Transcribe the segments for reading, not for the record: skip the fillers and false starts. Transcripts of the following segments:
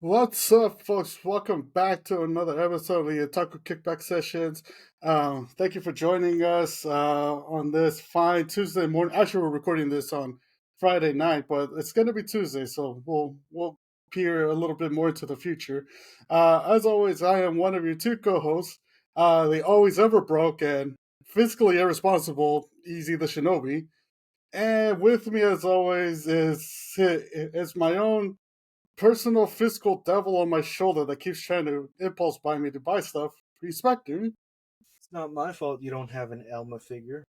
What's up, folks? Welcome back to another episode of the Otaku Kickback Sessions. Thank you for joining us on this fine Tuesday morning. Actually, we're recording this on Friday night, but it's going to be Tuesday, so we'll peer a little bit more into the future. As always, I am one of your two co-hosts, the always ever broke and fiscally irresponsible Easy the Shinobi. And with me, as always, is my own personal fiscal devil on my shoulder that keeps trying to impulse buy me to buy stuff. Respect, dude. It's not my fault you don't have an Elma figure.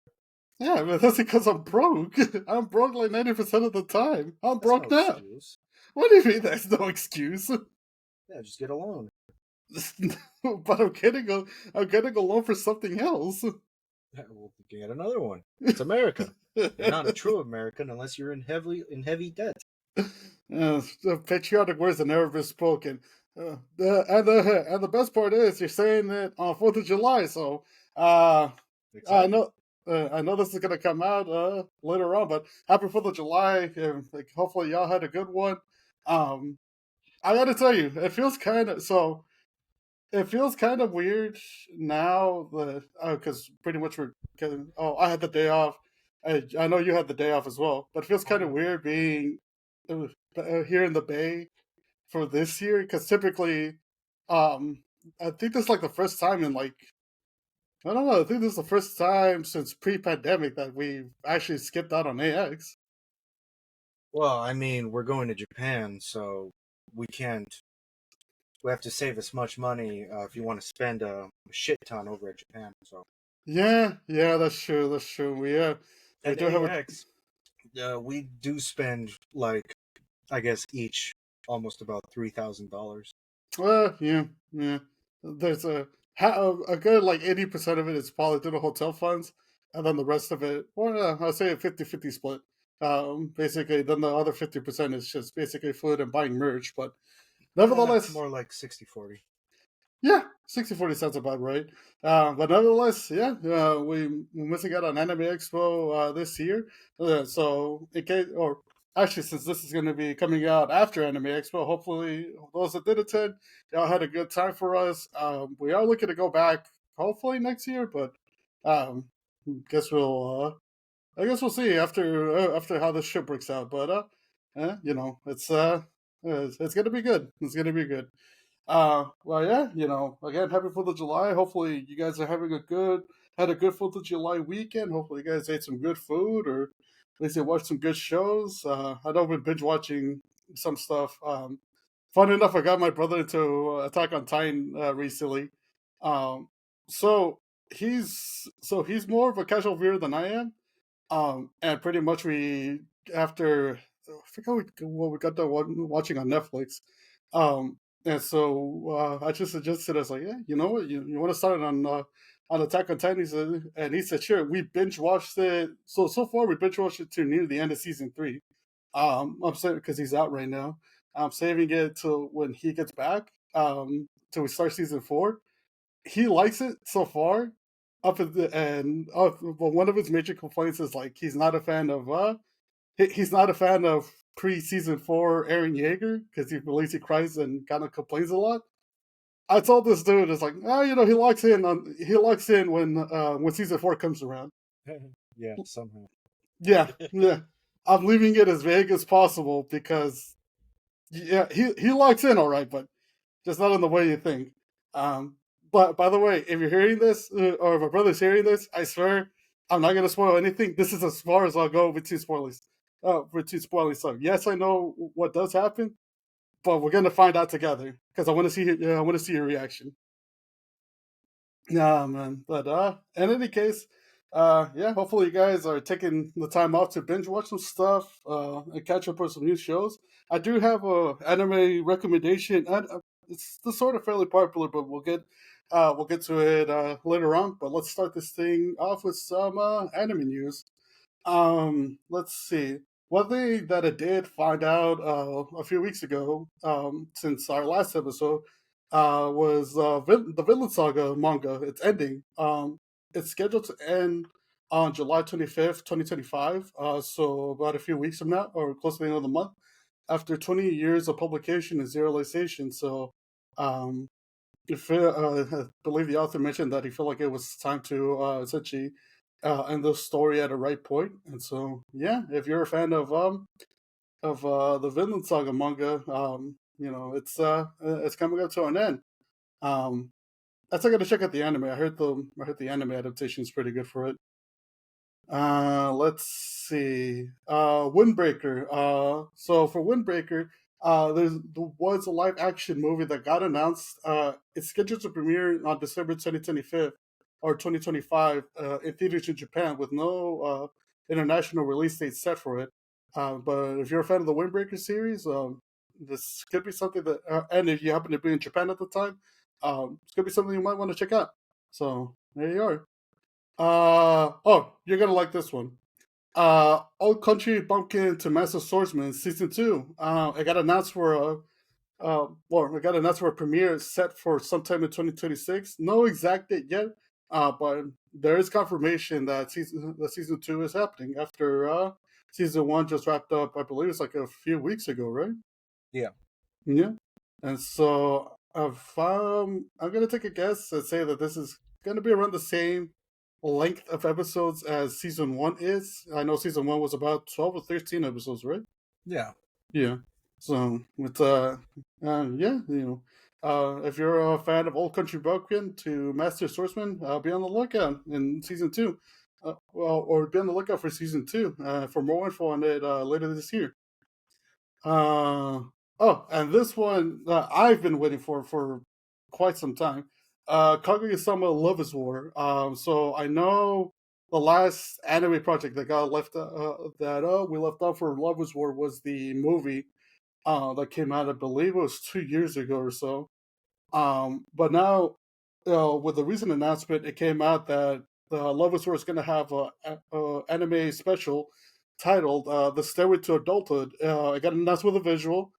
Yeah, but that's because I'm broke. I'm broke like 90% of the time. I'm That's no broke now. excuse. What do you mean that's no excuse? Yeah, just get a loan. But I'm getting a loan for something else. Yeah, well, get another one. It's America. You're not a true American unless you're in heavy debt. The patriotic words have never been spoken. And the best part is you're saying it on 4th of July, so I Exactly. know I know this is gonna come out later on, but happy 4th of July. Like, hopefully y'all had a good one. Um, I gotta tell you, it feels kind of weird now that because pretty much I had the day off. I know you had the day off as well, but it feels Oh kind of yeah. weird being here in the Bay for this year because typically, um, I think this is like the first time in like I don't know. I think this is the first time since pre-pandemic that we've actually skipped out on AX. Well, I mean, we're going to Japan, so we can't. We have to save as much money if you want to spend a shit ton over at Japan. So Yeah, that's true. That's true. We at do have a AX, we do spend like I guess each almost about $3,000. yeah. There's a good like 80% of it is probably through the hotel funds, and then the rest of it, or I'll say a 50-50 split. Basically, then the other 50% is just basically food and buying merch. But nevertheless, More like 60-40. yeah, 60-40 sounds about right. But nevertheless, yeah, we're missing out on Anime Expo this year. So, in case, or actually, since this is going to be coming out after Anime Expo, hopefully those that did attend, y'all had a good time for us. We are looking to go back, hopefully next year, but um, guess I guess we'll see after how this ship breaks out. But it's gonna be good. It's gonna be good. Well, yeah, again, happy 4th of July. Hopefully, you guys are having had a good 4th of July weekend. Hopefully, you guys ate some good food or at least you watched some good shows. I know I've been binge watching some stuff. Fun enough, I got my brother into Attack on Titan recently. Um, so he's more of a casual viewer than I am. And pretty much after I forgot what we got done watching on Netflix. And so I just suggested, I was like, yeah, you know what, you want to start on Attack on Titan? And he said, sure. We binge watched it. So far we binge watched it to near the end of season three. I'm saying because he's out right now. I'm saving it till when he gets back. Till we start season four. He likes it so far. But one of his major complaints is like he's not a fan of pre-season four Aaron Yeager because he believes he cries and kind of complains a lot. I told this dude, it's like, he locks in when season four comes around. Yeah, somehow. Yeah. I'm leaving it as vague as possible because yeah, he locks in all right, but just not in the way you think. Um, but by the way, if you're hearing this or if my brother's hearing this, I swear I'm not gonna spoil anything. This is as far as I'll go with two spoilers. With two spoiling stuff. Yes, I know what does happen, but we're gonna find out together because I want to I want to see your reaction. Yeah, man. But in any case, yeah. Hopefully, you guys are taking the time off to binge watch some stuff and catch up on some new shows. I do have a anime recommendation. And it's the sort of fairly popular, but we'll get to it later on. But let's start this thing off with some anime news. Let's see. One thing that I did find out a few weeks ago, since our last episode, was the Vinland Saga manga. It's ending. It's scheduled to end on July 25th, 2025. So about a few weeks from now, or close to the end of the month. after 20 years of publication and serialization. So, um, I believe the author mentioned that he felt like it was time to essentially end the story at a right point. And so, yeah, if you're a fan of the Vinland Saga manga, it's coming up to an end. Um, I still got to check out the anime. I heard the anime adaptation is pretty good for it. Let's see. Windbreaker. So for Windbreaker, there was a live action movie that got announced. It's scheduled to premiere on December 2025 or 2025 in theaters in Japan with no international release date set for it. But if you're a fan of the Windbreaker series, this could be something that, and if you happen to be in Japan at the time, it's gonna be something you might want to check out. So there you are. Oh, you're gonna like this one. Old Country Bumpkin to Master Swordsman season two. It got announced for it got announced for a premiere set for sometime in 2026. No exact date yet. But there is confirmation that season two is happening after season one just wrapped up. I believe it's like a few weeks ago, right? Yeah. Yeah. And so if I'm gonna take a guess and say that this is gonna be around the same length of episodes as season one is. I know season one was about 12 or 13 episodes, right? Yeah. Yeah. So with yeah, if you're a fan of Old Country Bumpkin to Master Swordsman, be on the lookout in season two. Or be on the lookout for season two. For more info on it later this year. Uh, oh, and this one I've been waiting for quite some time. Kaguya-sama Love is War. So I know the last anime project that got left that we left off for Love is War was the movie that came out. I believe it was 2 years ago or so. But now, with the recent announcement, it came out that Love is War is going to have a anime special titled "The Stairway to Adulthood." It got announced with a visual.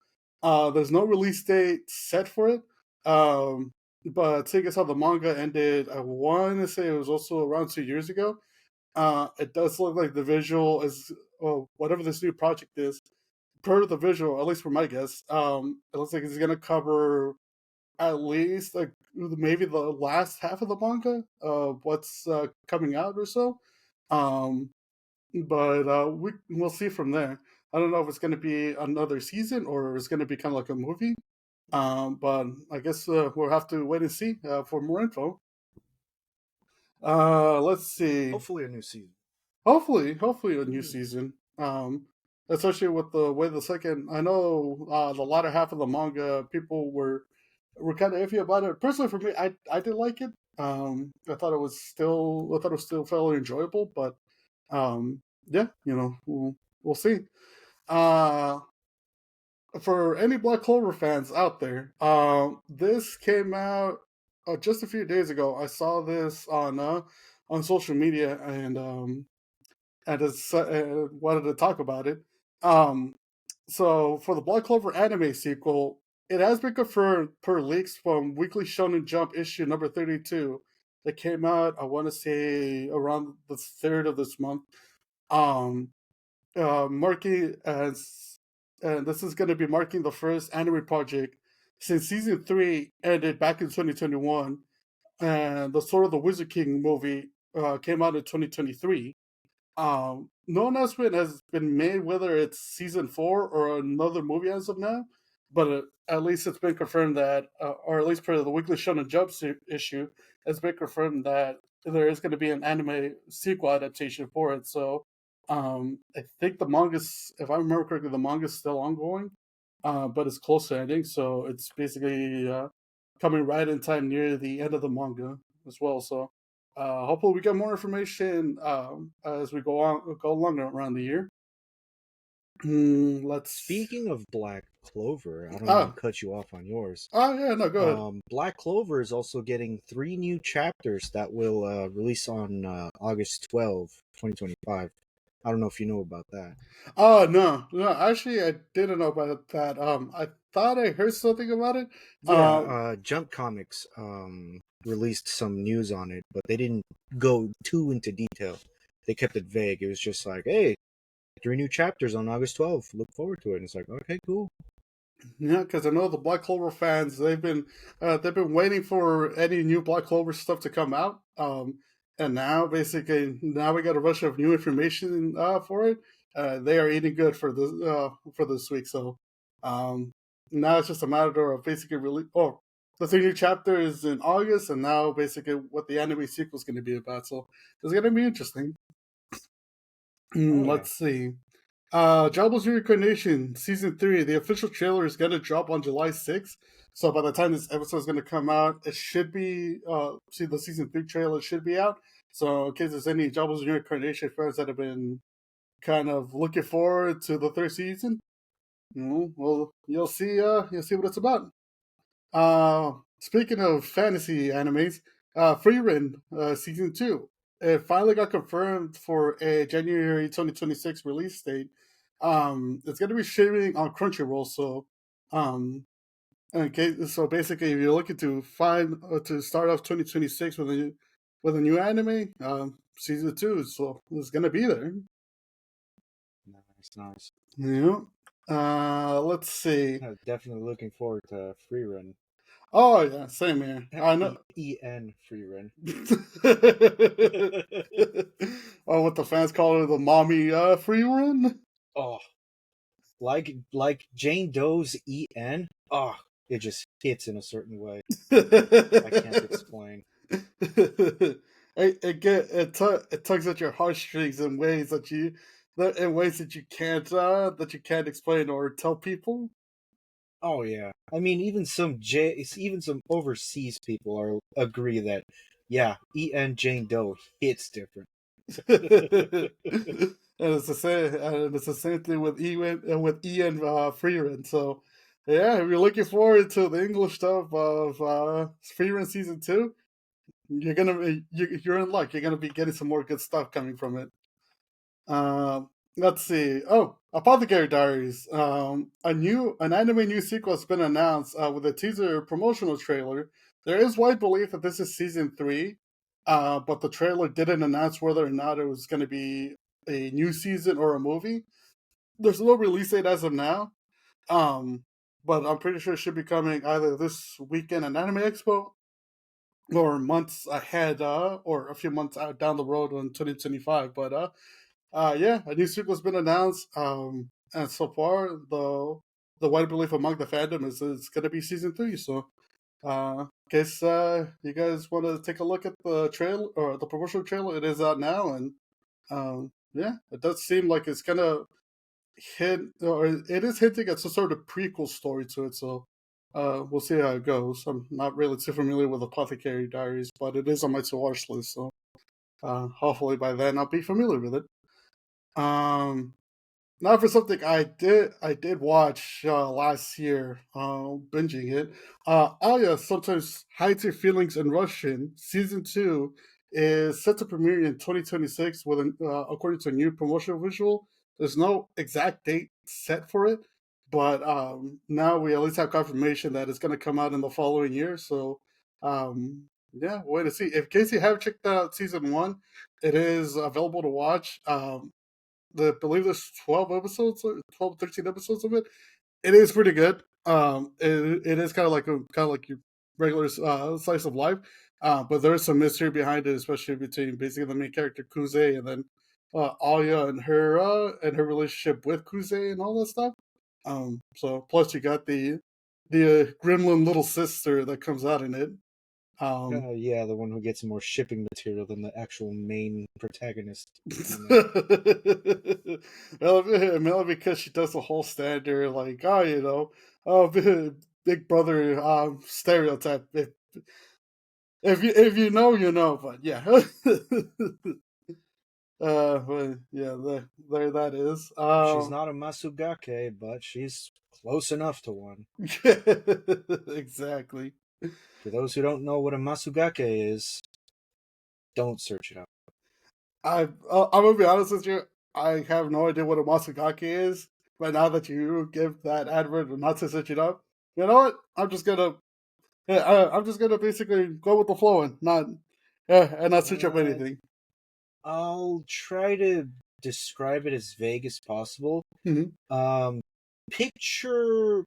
There's no release date set for it. But seeing as how the manga ended, I want to say it was also around 2 years ago. It does look like the visual is whatever this new project is. Per the visual, at least for my guess, it looks like it's going to cover at least like maybe the last half of the manga of what's coming out or so. Um, but we'll see from there. I don't know if it's going to be another season or it's going to be kind of like a movie. But I guess we'll have to wait and see for more info. Let's see. Hopefully a new season. Hopefully a new season. Especially with the way the second. I know the latter half of the manga, people were kind of iffy about it. Personally, for me, I did like it. I thought it was still fairly enjoyable, but yeah, we'll see. Uh, for any Black Clover fans out there, this came out just a few days ago. I saw this on social media, and just wanted to talk about it. Um, so for the Black Clover anime sequel, it has been confirmed per leaks from Weekly Shonen Jump issue number 32 that came out. I want to say around the third of this month. Um, marking as and this is going to be marking the first anime project since season three ended back in 2021, and the Sword of the Wizard King movie came out in 2023. No announcement has been made whether it's season four or another movie as of now, but at least it's been confirmed that, or at least per the Weekly Shonen Jump issue, it's been confirmed that there is going to be an anime sequel adaptation for it. So, I think the manga's, if I remember correctly, the manga's still ongoing, but it's close to ending. So it's basically coming right in time near the end of the manga as well. So hopefully, we get more information as we go along around the year. Let's. Speaking of Black Clover, I don't mean to Ah, cut you off on yours. yeah, no, go ahead. Black Clover is also getting 3 new chapters that will release on August 12th, 2025. I don't know if you know about that. Oh no, actually, I didn't know about that. I thought I heard something about it. Yeah, Um, Jump Comics released some news on it, but they didn't go too into detail. They kept it vague. It was just like, hey, 3 new chapters on August 12th. Look forward to it. And it's like, okay, cool. Yeah, because I know the Black Clover fans, they've been waiting for any new Black Clover stuff to come out. And now basically now we got a rush of new information for it. They are eating good for this week. So um, now it's just a matter of basically really. Oh, the 3 new chapter is in August, and now basically what the anime sequel is going to be about. So it's going to be interesting. Oh yeah. Let's see. Jobless Reincarnation Season 3, the official trailer is going to drop on July 6th. So by the time this episode is going to come out, it should be, the Season 3 trailer should be out. So in case there's any Jobless Reincarnation fans that have been kind of looking forward to the third season, well, you'll see what it's about. Speaking of fantasy animes, Frieren Season 2. It finally got confirmed for a January 2026 release date. It's going to be streaming on Crunchyroll. So, so basically, if you're looking to to start off 2026 with a new anime, Season 2, so it's going to be there. Nice, nice. Yeah. Let's see. I'm definitely looking forward to Free Run. Oh yeah, same here. I know. EN Free Run. Oh, what the fans call it, the mommy free run. Oh, like Jane Doe's EN. Oh, it just hits in a certain way. I can't explain. It tugs at your heartstrings in ways that you can't explain or tell people. Oh yeah. I mean, even some overseas people agree that yeah, EN Jane Doe hits different. And it's the same thing with Ian Freeman. So yeah, if you're looking forward to the English stuff of Freeman season 2, you're in luck. You're gonna be getting some more good stuff coming from it. Let's see. Oh, Apothecary Diaries. An anime new sequel has been announced with a teaser promotional trailer. There is wide belief that this is season 3, but the trailer didn't announce whether or not it was going to be a new season or a movie. There's no release date as of now, um, but I'm pretty sure it should be coming either this weekend at Anime Expo or months ahead, or a few months out down the road in 2025. But yeah, a new sequel has been announced, and so far the wide belief among the fandom is it's going to be season 3. So, guess you guys want to take a look at the trailer or the promotional trailer? It is out now, and yeah, it does seem like it's gonna hint, or it is hinting at some sort of prequel story to it. So, we'll see how it goes. I'm not really too familiar with Apothecary Diaries, but it is on my to watch list. So, hopefully by then I'll be familiar with it. Um, Now for something I did watch last year, binging it. Aya sometimes hides her feelings in Russian. Season 2 is set to premiere in 2026 according to a new promotional visual. There's no exact date set for it, but now we at least have confirmation that it's going to come out in the following year. So yeah, wait to see. If in case you haven't checked out season 1, it is available to watch. Believe there's 12 episodes, 12, 13 episodes of it. It is pretty good. It is kind of like your regular slice of life, but there's some mystery behind it, especially between basically the main character Kuze and then Aya and her relationship with Kuze and all that stuff. So plus you got the gremlin little sister that comes out in it. Um, Yeah, the one who gets more shipping material than the actual main protagonist. well, because she does the whole standard, like, oh, big brother stereotype. If you know, you know. But yeah, but yeah, there that is. She's not a Masugake, but she's close enough to one. Exactly. For those who don't know what a Masugake is, don't search it up. I'm gonna be honest with you. I have no idea what a Masagaki is, but now that you give that advert not to search it up, you know what? I'm just gonna basically go with the flow and not search up Uh, anything. I'll try to describe it as vague as possible. Hmm. Um, Picture.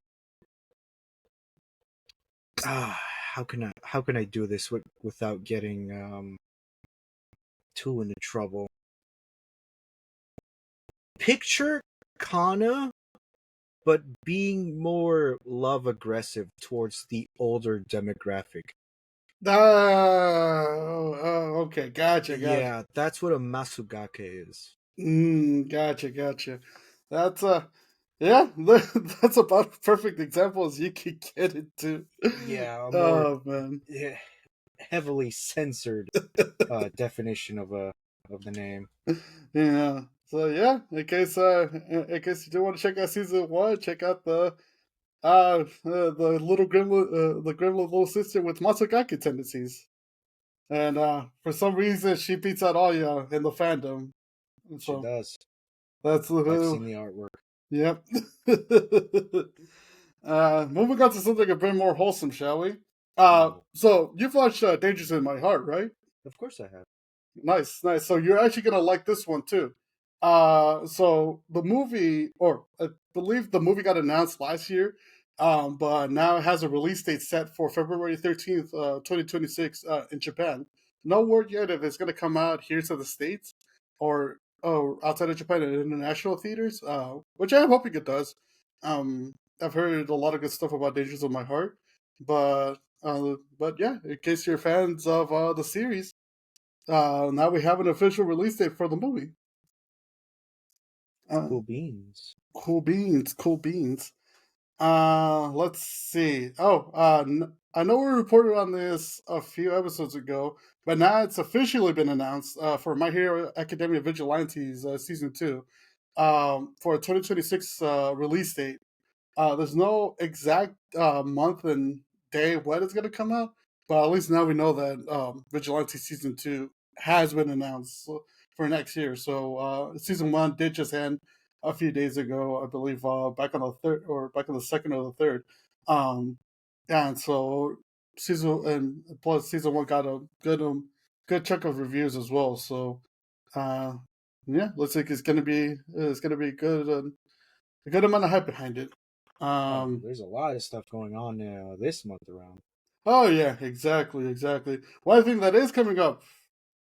Ah, how can I do this without getting too into trouble? Picture Kana, but being more love aggressive towards the older demographic. Okay, gotcha, gotcha. Yeah, that's what a Masugake is. Gotcha, gotcha. That's yeah, that's about a perfect example as you could get it to. Yeah, a more Oh man. eh, heavily censored definition of the name. Yeah. So yeah, in case you do want to check out season one, check out the little gremlin, the gremlin little sister with Matsugaki tendencies. And for some reason, she beats out Aya in the fandom. And She so does. that's I've the seen the artwork. yep. Moving on to something a bit more wholesome, shall we? Oh, So you've watched Dangers in My Heart, right? of course I have. Nice, nice. So you're actually gonna like this one too. So the movie, or I believe the movie got announced last year, but now it has a release date set for February 13th, 2026, in Japan. No word yet if it's gonna come out here to the states or outside of Japan in international theaters. Which I am hoping it does. I've heard a lot of good stuff about Dangers of My Heart, but yeah, in case you're fans of the series. Now we have an official release date for the movie. Uh, Cool beans. cool beans, cool beans. Let's see. I know we reported on this a few episodes ago, but now it's officially been announced for My Hero Academia Vigilantes season two, for a 2026 release date. There's no exact month and day when it's going to come out, but at least now we know that Vigilante season two has been announced for next year. So season one did just end a few days ago, I believe, back on the third or back on the second or the third. Um, and so season and plus season one got a good chunk of reviews as well. So uh, yeah, looks like it's gonna be good and a good amount of hype behind it. Oh, Um, there's a lot of stuff going on this month around. oh yeah, exactly, exactly. One thing that is coming up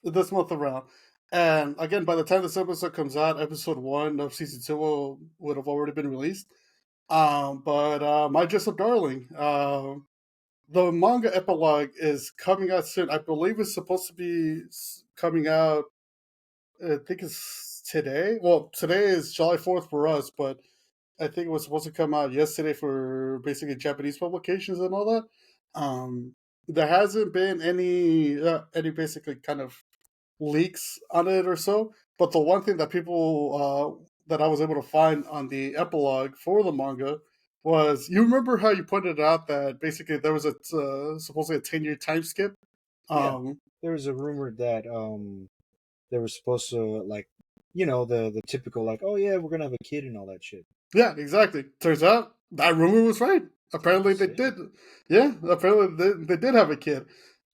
this month around, and again, by the time this episode comes out, episode one of season two would have already been released. But My Dress Up Darling, the manga epilogue is coming out soon. I believe it's supposed to be coming out. I think it's today. Well, today is July 4th for us, but I think it was supposed to come out yesterday for basically Japanese publications and all that. There hasn't been any basically kind of leaks on it or so. But the one thing that people that I was able to find on the epilogue for the manga was, you remember how you pointed out that basically there was a supposedly a 10-year time skip. Yeah, Um, there was a rumor that they were supposed to like, the typical like, oh yeah, we're gonna have a kid and all that shit. yeah, exactly. Turns out that rumor was right. Oh, Apparently they sick. did. Yeah, apparently they did have a kid.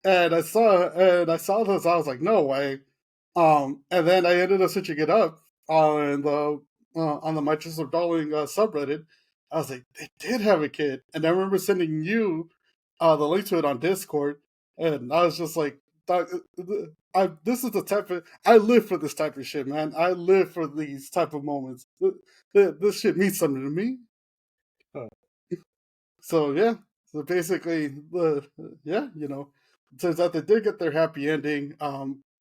And I saw this. I was like, no way. And then I ended up searching it up on the Microsoft Darling subreddit. I was like, they did have a kid, and I remember sending you the link to it on Discord, and I was just like, this is the type of I live for this type of shit, man. I live for these type of moments. This shit means something to me. Huh. So yeah, so basically, the yeah, turns out they did get their happy ending.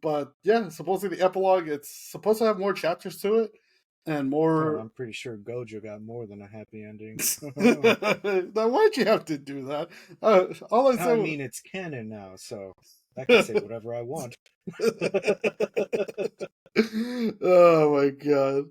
But yeah, supposedly the epilogue, it's supposed to have more chapters to it and Oh, more. I'm pretty sure Gojo got more than a happy ending. Now, why'd you have to do that? All I I said mean, it's canon now, so I can say whatever I want. oh my god.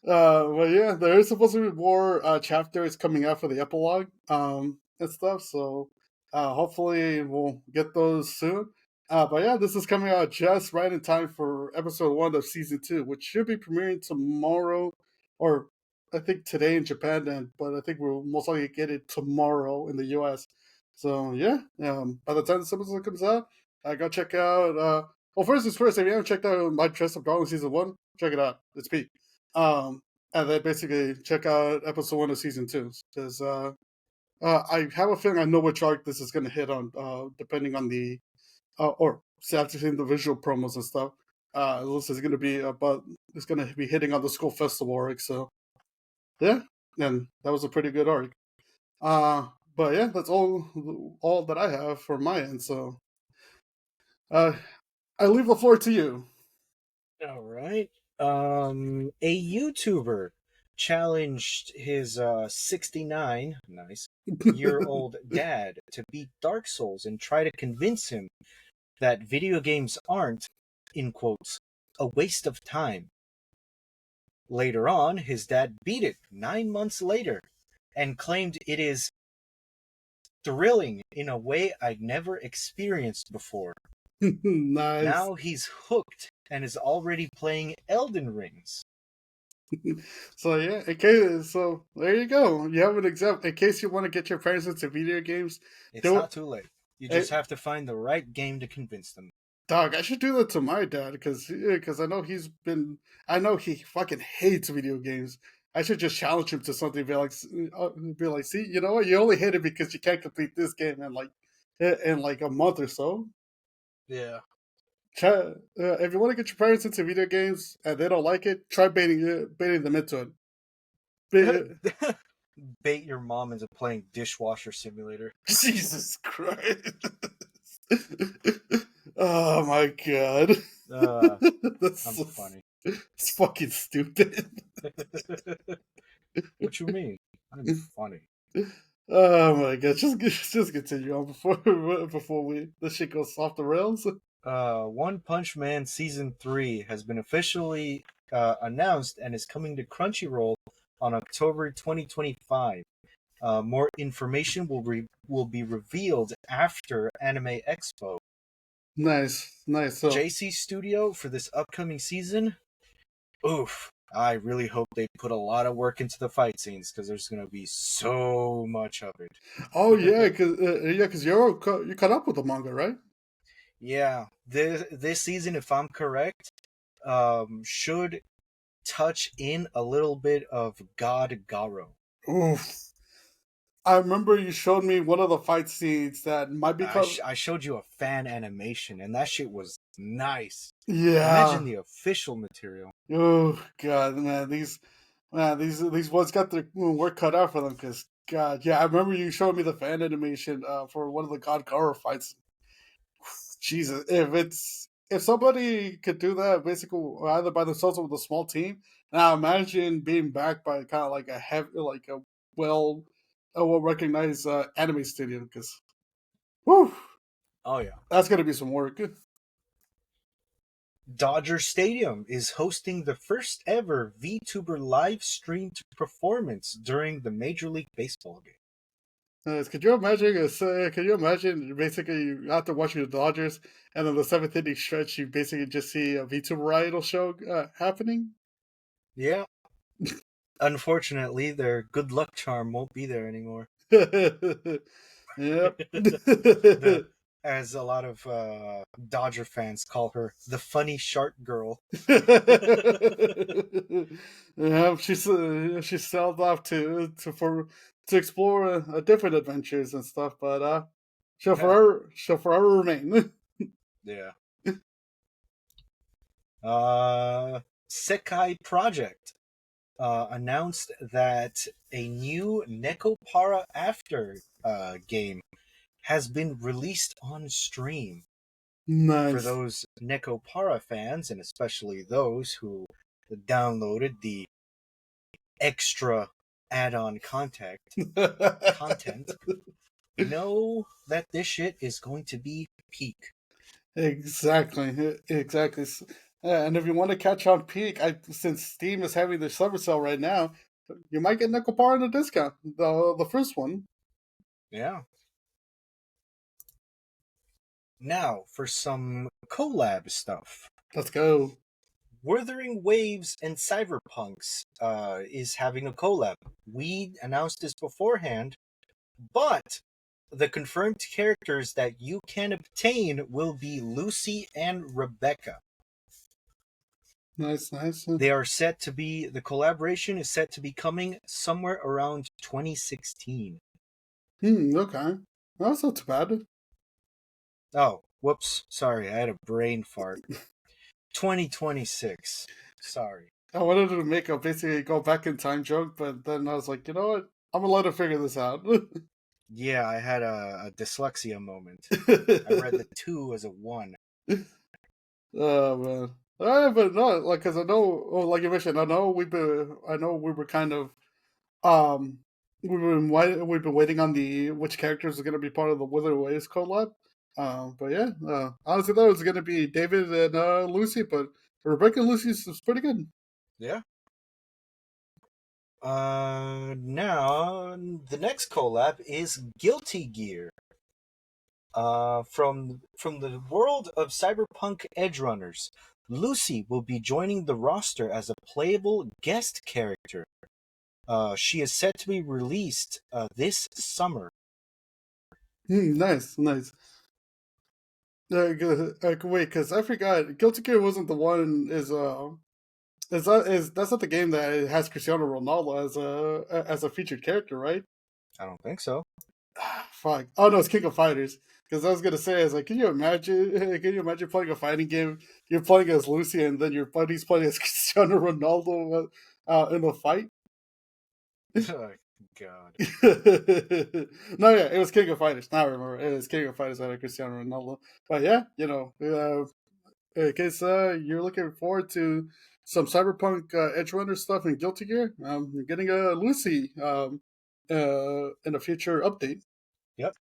But yeah, there is supposed to be more chapters coming out for the epilogue and stuff. So hopefully we'll get those soon. But yeah, this is coming out just right in time for episode one of season two, which should be premiering tomorrow, or I think today in Japan. But I think we'll most likely get it tomorrow in the US. So yeah, by the time this episode comes out, go check out. Well, first is first. If you haven't checked out My Dress Up Darling season one, check it out. It's peak. Um, and then basically check out episode 1 of season 2 because I have a feeling I know which arc this is going to hit on, depending on the or after seeing the visual promos and stuff. It looks like it's going to be hitting on the school festival arc. So yeah, and that was a pretty good arc. Uh, but yeah, that's all that I have for my end. So uh, I leave the floor to you. All right. A YouTuber challenged his 69 year old dad to beat Dark Souls and try to convince him that video games aren't, in quotes, a waste of time. Later on, his dad beat it 9 months later and claimed it is thrilling in a way I'd never experienced before. Nice. Now he's hooked and is already playing Elden Rings. So yeah, okay. So there you go. You have an example in case you want to get your parents into video games. It's Do not it. too late. You Hey, just have to find the right game to convince them. dog, I should do that to my dad because I know I know he fucking hates video games. I should just challenge him to something. Be like, see, you know what? You only hate it because you can't complete this game in like a month or so. Yeah. If you want to get your parents into video games and they don't like it, try baiting them into it. Bait your mom into playing Dishwasher Simulator. Jesus Christ! Oh my god, Uh, that's I'm so, funny. it's fucking stupid. What you mean? I'm funny. Oh my god, just continue on before we this shit goes off the rails. One Punch Man Season 3 has been officially announced and is coming to Crunchyroll on October 2025. More information will be revealed after Anime Expo. Nice. So, JC Studio for this upcoming season. Oof. I really hope they put a lot of work into the fight scenes because there's going to be so much of oh it. yeah, because you caught up with the manga, right? Yeah, this season, if I'm correct, should touch in a little bit of God Garo. Oof. I remember you showed me one of the fight scenes that might be called. I showed you a fan animation, and that shit was nice. Yeah. Imagine the official material. Oh god, these ones got their work cut out for them. Because God, yeah, I remember you showed me the fan animation for one of the God Garo fights. Jesus, if somebody could do that, basically either by themselves or with a small team, now imagine being backed by kind of like a heavy, like well, a well recognized anime studio. Because, whew, Oh yeah. that's gonna be some work. Dodger Stadium is hosting the first ever VTuber live streamed performance during the Major League Baseball game. Could you imagine? Could you imagine? Basically, after watching the Dodgers and then the seventh inning stretch, you basically just see a VTuber idol show happening. Yeah. Unfortunately, their good luck charm won't be there anymore. Yep. The as a lot of Dodger fans call her, the funny shark girl. Yeah, she sailed off to explore different adventures and stuff, but she'll forever remain. Yeah. Sekai Project announced that a new Nekopara After game has been released on stream. For Nice. those Nekopara fans, and especially those who downloaded the extra add-on content, know that this shit is going to be peak. Exactly. And if you want to catch on peak, since Steam is having the summer sale right now, you might get Nickel Bar on a discount. The first one. Yeah. Now for some collab stuff. Let's go. Wuthering Waves and Cyberpunks is having a collab. We announced this beforehand, but the confirmed characters that you can obtain will be Lucy and Rebecca. Nice, nice. They are set to be the collaboration is set to be coming somewhere around 2016. Okay. That's not too bad. Oh, whoops. Sorry, I had a brain fart. 2026. Sorry. I wanted to make a basically go back in time joke, but then I was like, you know what? I'm gonna let her figure this out. Yeah, I had a dyslexia moment. I read the 2 as a 1. Oh man. But no, like, cause I know, well, like you mentioned, I know we were kind of, um, we've been waiting on the which characters are gonna be part of the Wither Ways collab. But yeah, honestly, though, it's gonna be David and Lucy, but Rebecca and Lucy's is pretty good. Yeah. Now the next collab is Guilty Gear. From the world of Cyberpunk Edgerunners, Lucy will be joining the roster as a playable guest character. She is set to be released this summer. Nice, nice. Wait, because I forgot, Guilty Gear wasn't the one. Is that's not the game that has Cristiano Ronaldo as a featured character, right? I don't think so. Fuck. Oh no, it's King of Fighters. Because I was gonna say, I was like, can you imagine? Can you imagine playing a fighting game? You're playing as Lucy, and then your buddy's playing as Cristiano Ronaldo in a fight. Oh, God. No, yeah, it was King of Fighters. Now I remember, it was King of Fighters that had Cristiano Ronaldo. But yeah, in case you're looking forward to some Cyberpunk Edgerunner stuff and Guilty Gear, you're getting a Lucy in a future update. Yep.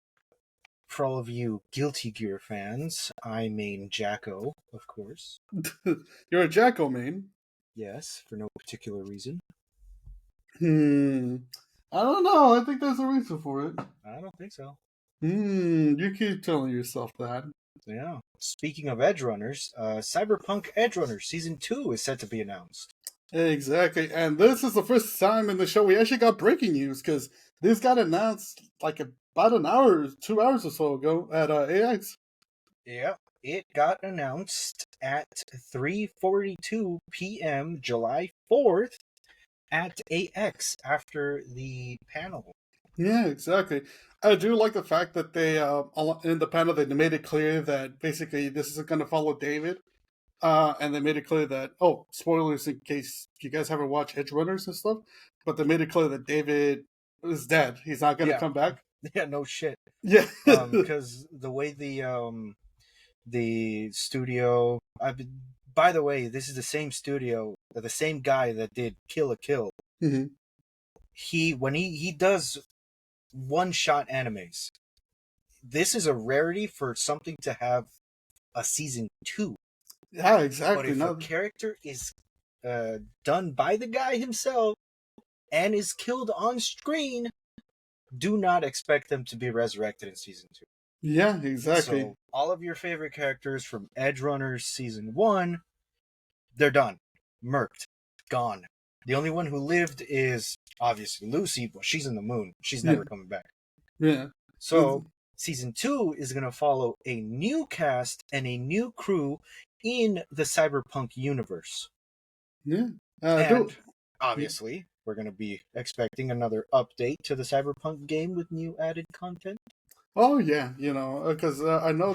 For all of you Guilty Gear fans, I main Jacko, of course. You're a Jacko main. Yes, for no particular reason. I don't know. I think there's a reason for it. I don't think so. You keep telling yourself that. Yeah. Speaking of Edgerunners, Cyberpunk Edgerunners Season 2 is set to be announced. Exactly. And this is the first time in the show we actually got breaking news because this got announced like about an hour, 2 hours or so ago at AX. Yeah. It got announced at 3:42 p.m. July 4th at AX after the panel. Yeah, exactly. I do like the fact that they, in the panel, they made it clear that basically this isn't going to follow David. And they made it clear that, oh, spoilers in case you guys haven't watched Edgerunners and stuff, but they made it clear that David is dead. He's not going to come back. Yeah, no shit. Yeah. Because the way the studio, by the way, this is the same studio, the same guy that did Kill la Kill. Mm-hmm. When he does one-shot animes, this is a rarity for something to have a season 2. Yeah, exactly. But if a character is done by the guy himself and is killed on screen, do not expect them to be resurrected in season 2. Yeah, exactly. So all of your favorite characters from Edgerunners season 1, they're done, murked, gone. The only one who lived is obviously Lucy, but she's in the moon. She's never coming back. Yeah. So season 2 is going to follow a new cast and a new crew in the Cyberpunk universe. Yeah. And obviously, we're going to be expecting another update to the Cyberpunk game with new added content. Oh yeah, because I know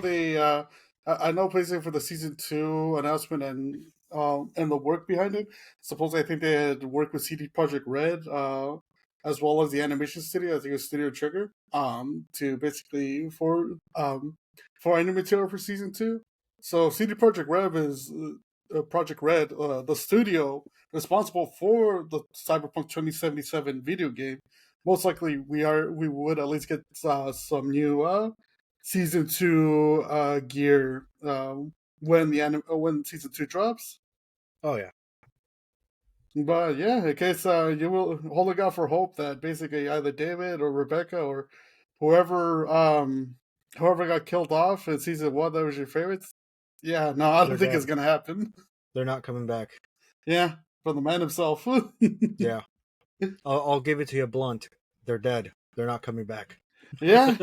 I know basically for the season 2 announcement and the work behind it. Supposedly, I think they had worked with CD Projekt Red, as well as the animation studio. I think it was Studio Trigger, to basically for any material for season 2. So CD Projekt Red is Project Red, the studio responsible for the Cyberpunk 2077 video game. Most likely, we would at least get some new season 2 gear when season 2 drops. Oh yeah. But yeah, in case you will holding out for hope that basically either David or Rebecca or whoever whoever got killed off in season 1 that was your favorites. Yeah, no, I don't think it's gonna happen. They're not coming back. Yeah, from the man himself. Yeah. I'll give it to you blunt. They're dead. They're not coming back. Yeah.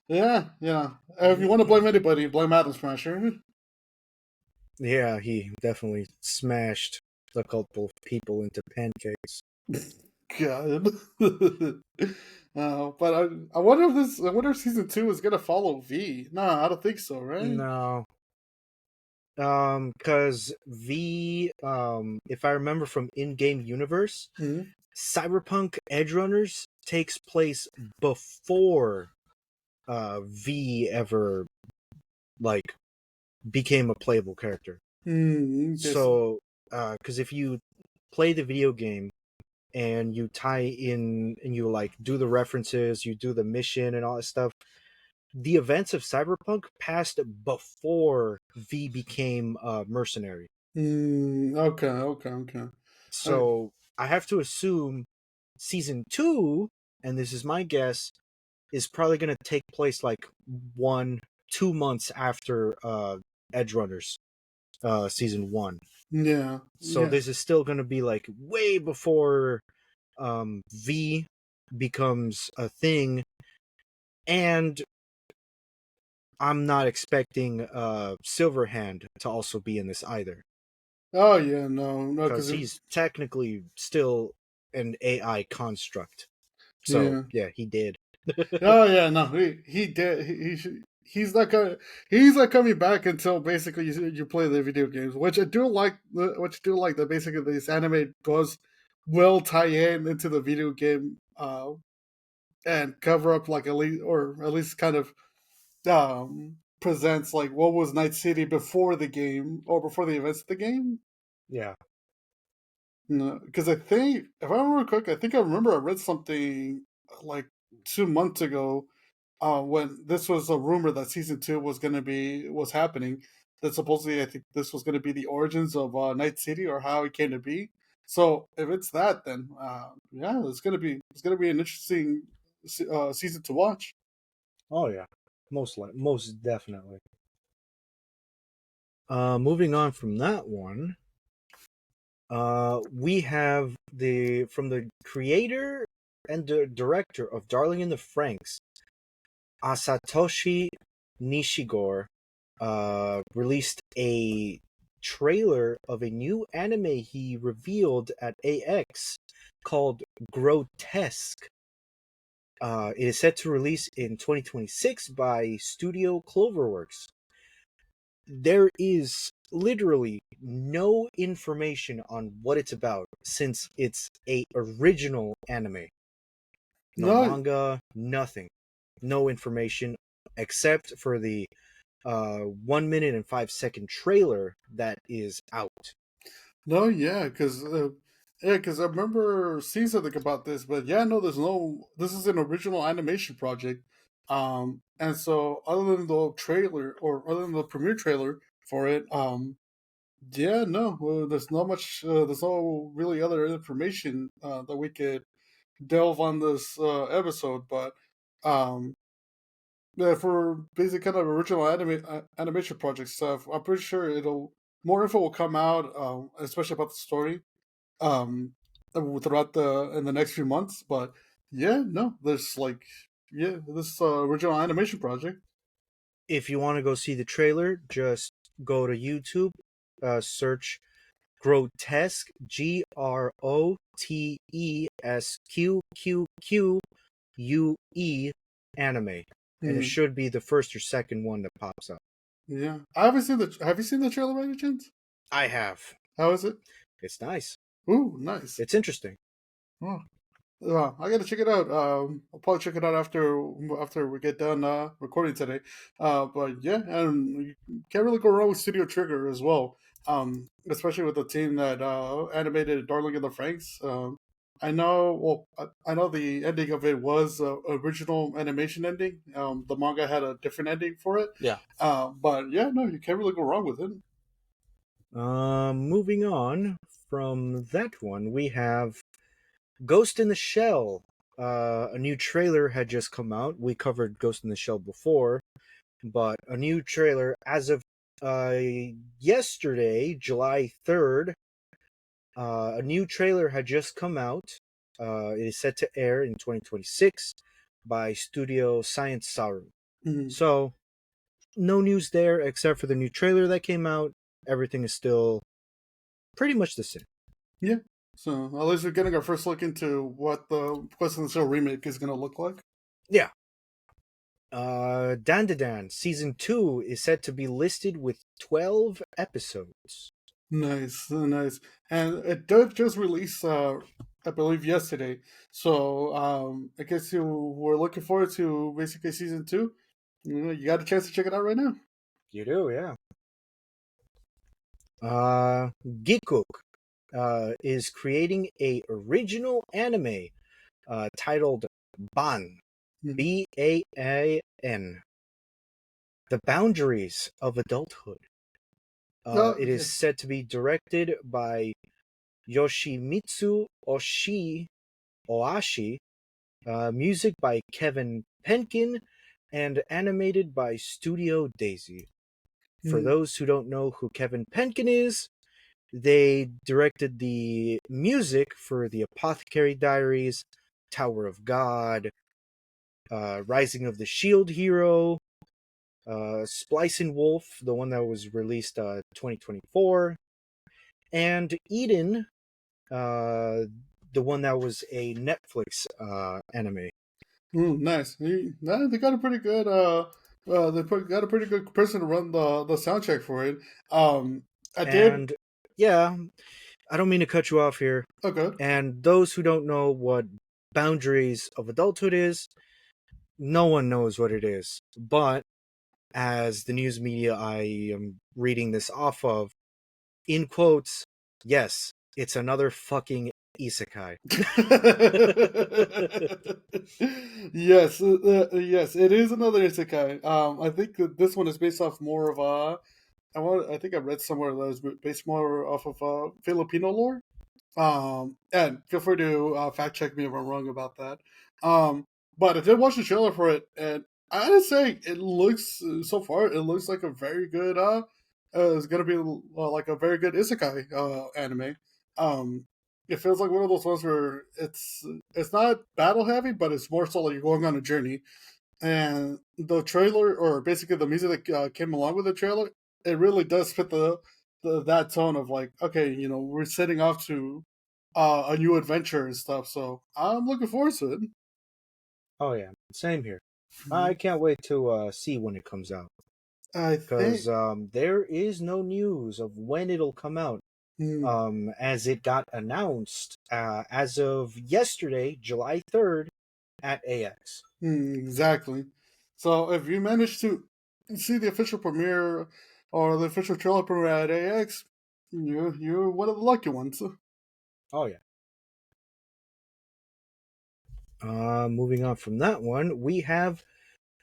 Yeah. If you want to blame anybody, blame Adam Smasher. Yeah, he definitely smashed a couple of people into pancakes. God. But I wonder if I wonder if season two is gonna follow V. Nah, I don't think so, right? No, because if I remember from in-game universe, Hmm. Cyberpunk Edgerunners takes place before V ever like became a playable character. Yes. So, because if you play the video game and you tie in and you like do the references, you do the mission and all that stuff, the events of Cyberpunk passed before V became a mercenary. Okay. Okay. Okay. Uh, So I have to assume season two, and this is my guess, is probably going to take place like 1, 2 months after Edgerunners season one. yeah. So Yeah. this is still going to be like way before V becomes a thing, and I'm not expecting Silverhand to also be in this either, Oh yeah. No. No. because Because he's technically still an AI construct. So yeah. yeah, he did. Oh yeah. No. He did. He's not gonna. He's not coming back until basically you play the video games, which I do like. Which I do like that basically this anime does will tie in into the video game. And cover up like at least kind of presents like what was Night City before the game or before the events of the game. Yeah. No, because I think if I remember correctly, I think I remember I read something like 2 months ago when this was a rumor that season two was happening. That supposedly I think this was going to be the origins of Night City or how it came to be. So if it's that, then yeah, it's gonna be an interesting season to watch. Oh yeah. Most definitely. Moving on from that one, we have the from the creator and the director of Darling in the Franxx, Asatoshi Nishigor, released a trailer of a new anime he revealed at AX called Grotesque. It is set to release in 2026 by Studio Cloverworks. There is literally no information on what it's about since it's a original anime. No No, manga, nothing. No information except for the 1 minute and 5 second trailer that is out. no, yeah, because I remember seeing something about this, but yeah, no, there's no. This is an original animation project, and so other than the trailer or other than the premiere trailer for it, yeah, no, there's not much. There's no really other information that we could delve on this episode, but um, yeah, for basic kind of original animation project stuff, I'm pretty sure it'll more info will come out, especially about the story, um, throughout the in the next few months. But yeah, no, there's like yeah, this original animation project. If you want to go see the trailer, just go to YouTube, search Grotesque, GROTESQQQUE anime, and it Hmm. should be the first or second one that pops up. Yeah, I haven't seen the. Have you seen the trailer by any chance? I have. How is it? It's nice. Ooh, nice. It's interesting. Oh, I gotta check it out. I'll probably check it out after we get done recording today. But yeah, and you can't really go wrong with Studio Trigger as well. Especially with the team that animated Darling in the Franks. I know. Well, I know the ending of it was original animation ending. The manga had a different ending for it. Yeah. But yeah, no, you can't really go wrong with it. Moving on from that one, we have Ghost in the Shell. A new trailer had just come out. We covered Ghost in the Shell before, but a new trailer as of uh, yesterday, July 3rd. A new trailer had just come out. It is set to air in 2026 by Studio Science Saru. Mhm. So, no news there except for the new trailer that came out. everything is still pretty much the same. Yeah. So at least we're getting our first look into what the Quest of the Shell remake is going to look like. Yeah. Dandadan season 2 is set to be listed with 12 episodes. Nice, nice. And it did just release, I believe, yesterday. So I guess you were looking forward to basically season two. You got a chance to check it out right now. You do, yeah. Gikuk is creating a original anime titled Ban, Mhm. Ban, The Boundaries of Adulthood. Oh, It is yeah. said to be directed by Yoshimitsu Oashi, music by Kevin Penkin, and animated by Studio Daisy. For Mhm. those who don't know who Kevin Penkin is, they directed the music for The Apothecary Diaries, Tower of God, Rising of the Shield Hero, Splicing Wolf, the one that was released 2024, and Eden, uh, the one that was a Netflix anime. Nice. They got a pretty good got a pretty good person to run the soundtrack for it. I did. And yeah, I don't mean to cut you off here. Oh, good. And those who don't know what Boundaries of Adulthood is, no one knows what it is. But as the news media I am reading this off of, in quotes, yes, it's another fucking isekai. Yes, yes, it is another isekai. I think that this one is based off more of I think I read somewhere that was based more off of Filipino lore. And feel free to fact check me if I'm wrong about that. Um, but I did watch the trailer for it, and I gotta say, it looks so far, it looks like a very good. It's gonna be like a very good isekai anime. Um, it feels like one of those ones where it's not battle heavy, but it's more so like you're going on a journey. And the trailer, or basically the music that came along with the trailer, it really does fit the that tone of like, okay, we're setting off to a new adventure and stuff. So I'm looking forward to it. Oh yeah, same here. I Mhm. can't wait to see when it comes out I because think. there is no news of when it'll come out. Hmm, As it got announced as of yesterday, July 3rd, at AX. exactly. So if you manage to see the official premiere or the official trailer premiere at AX, you're one of the lucky ones. Oh yeah. Moving on from that one, we have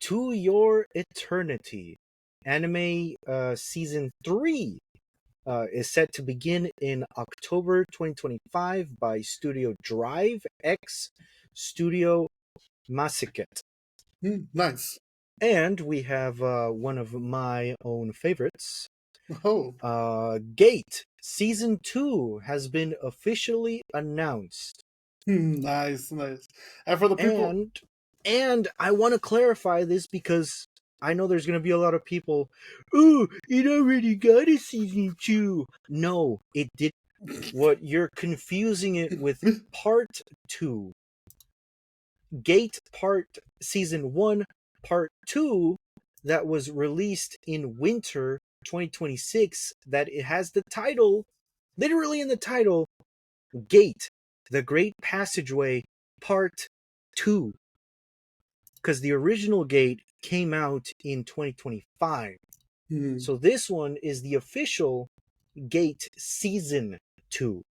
To Your Eternity. Anime season 3 is set to begin in October 2025 by Studio Drive X Studio Massiket. Nice. And we have one of my own favorites. Oh. Gate season 2 has been officially announced. Nice, nice. And for the people. And I want to clarify this because I know there's going to be a lot of people, oh, it already got a season 2. No, it did. What you're confusing it with part 2. Gate part season 1 part 2 that was released in winter 2026, that it has the title, literally in the title, Gate, the Great Passageway part 2, because the original Gate came out in 2025. Hmm. So this one is the official Gate season 2.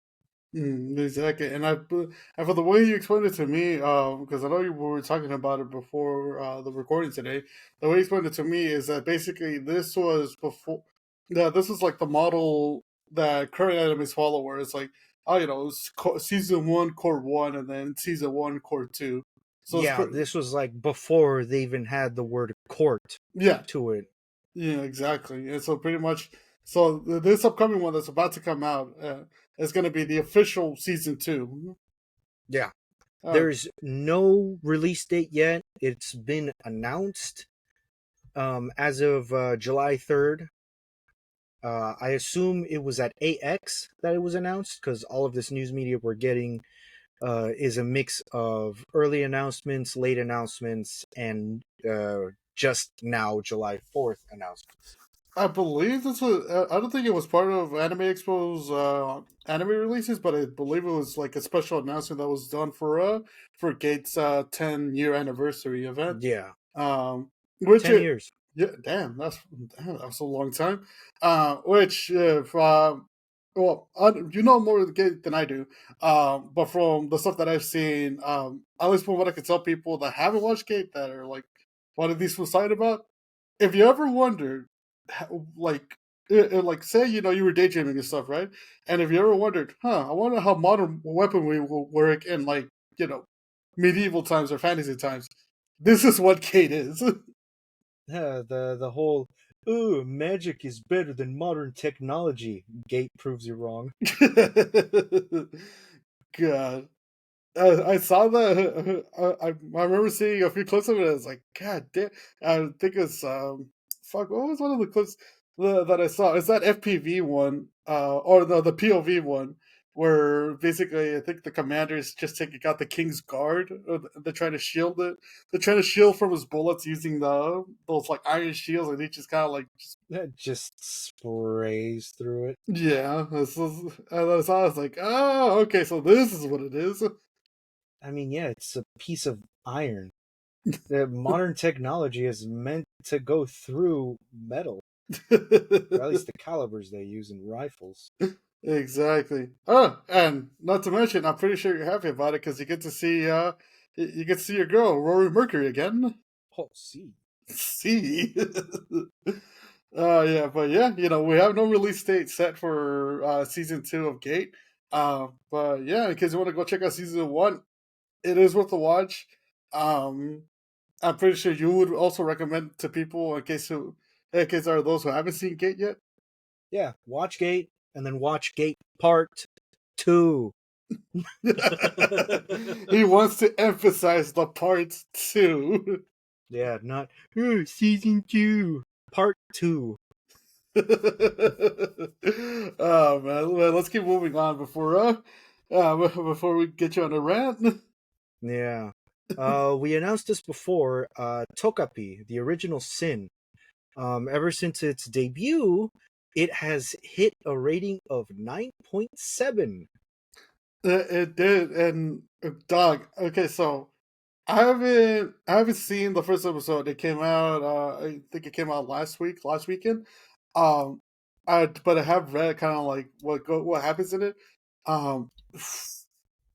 Exactly, and for the way you explained it to me, because I know you were talking about it before the recording today. The way you explained it to me is that basically this was before, yeah, this is like the model that current animes follow, where it's like, oh, it's season one, core one, and then season one, core two. So Yeah, this was like before they even had the word court yeah, to it. yeah, exactly. And so pretty much, so this upcoming one that's about to come out is going to be the official season two. Yeah. Uh, There's no release date yet. It's been announced as of July 3rd. I assume it was at AX that it was announced because all of this news media we're getting is a mix of early announcements, late announcements, and just now July 4th announcements. I believe this was. I don't think it was part of Anime Expo's anime releases, but I believe it was like a special announcement that was done for Gates' 10-year anniversary event. Yeah, Which 10 it, years. yeah, that's a long time. Which if well, you know more of the Gate than I do. But from the stuff that I've seen, at least from what I can tell people that haven't watched Gate that are like, what are these fools talking about? If you ever wondered like like say you were daydreaming and stuff, right? And if you ever wondered, I wonder how modern weaponry will work in like you know medieval times or fantasy times, this is what Kate is. The whole ooh, magic is better than modern technology. Gate proves you wrong. God, I saw that. I remember seeing a few clips of it. I was like, God damn! I think it's fuck. What was one of the clips that I saw? Is that FPV one, or the POV one, where basically I think the commander's just taking out the king's guard. Or they're trying to shield it. They're trying to shield from his bullets using those like iron shields, and he just kind of like That just sprays through it. yeah. And I saw. I was like, oh, okay, so this is what it is. I mean, yeah, it's a piece of iron. The modern technology is meant to go through metal, or at least the calibers they use in rifles. Exactly. Oh, and not to mention, I'm pretty sure you're happy about it because you get to see you get to see your girl Rory Mercury again. Oh, see. See. Yeah, but yeah, we have no release date set for season 2 of Gate. But yeah, in case you want to go check out season 1, it is worth a watch. Um, I'm pretty sure you would also recommend to people in case there are those who haven't seen Gate yet. Yeah, watch Gate and then watch Gate Part 2. He wants to emphasize the part two. Yeah, not season 2, Part 2. Oh man, well, let's keep moving on before we get you on a rant. Yeah. We announced this before. Tokapi, the original Sin. Ever since its debut, it has hit a rating of 9.7. It did, and dog. Okay, so I haven't seen the first episode. It came out. I think it came out last weekend. Um, but I have read kind of like what happens in it. Um, if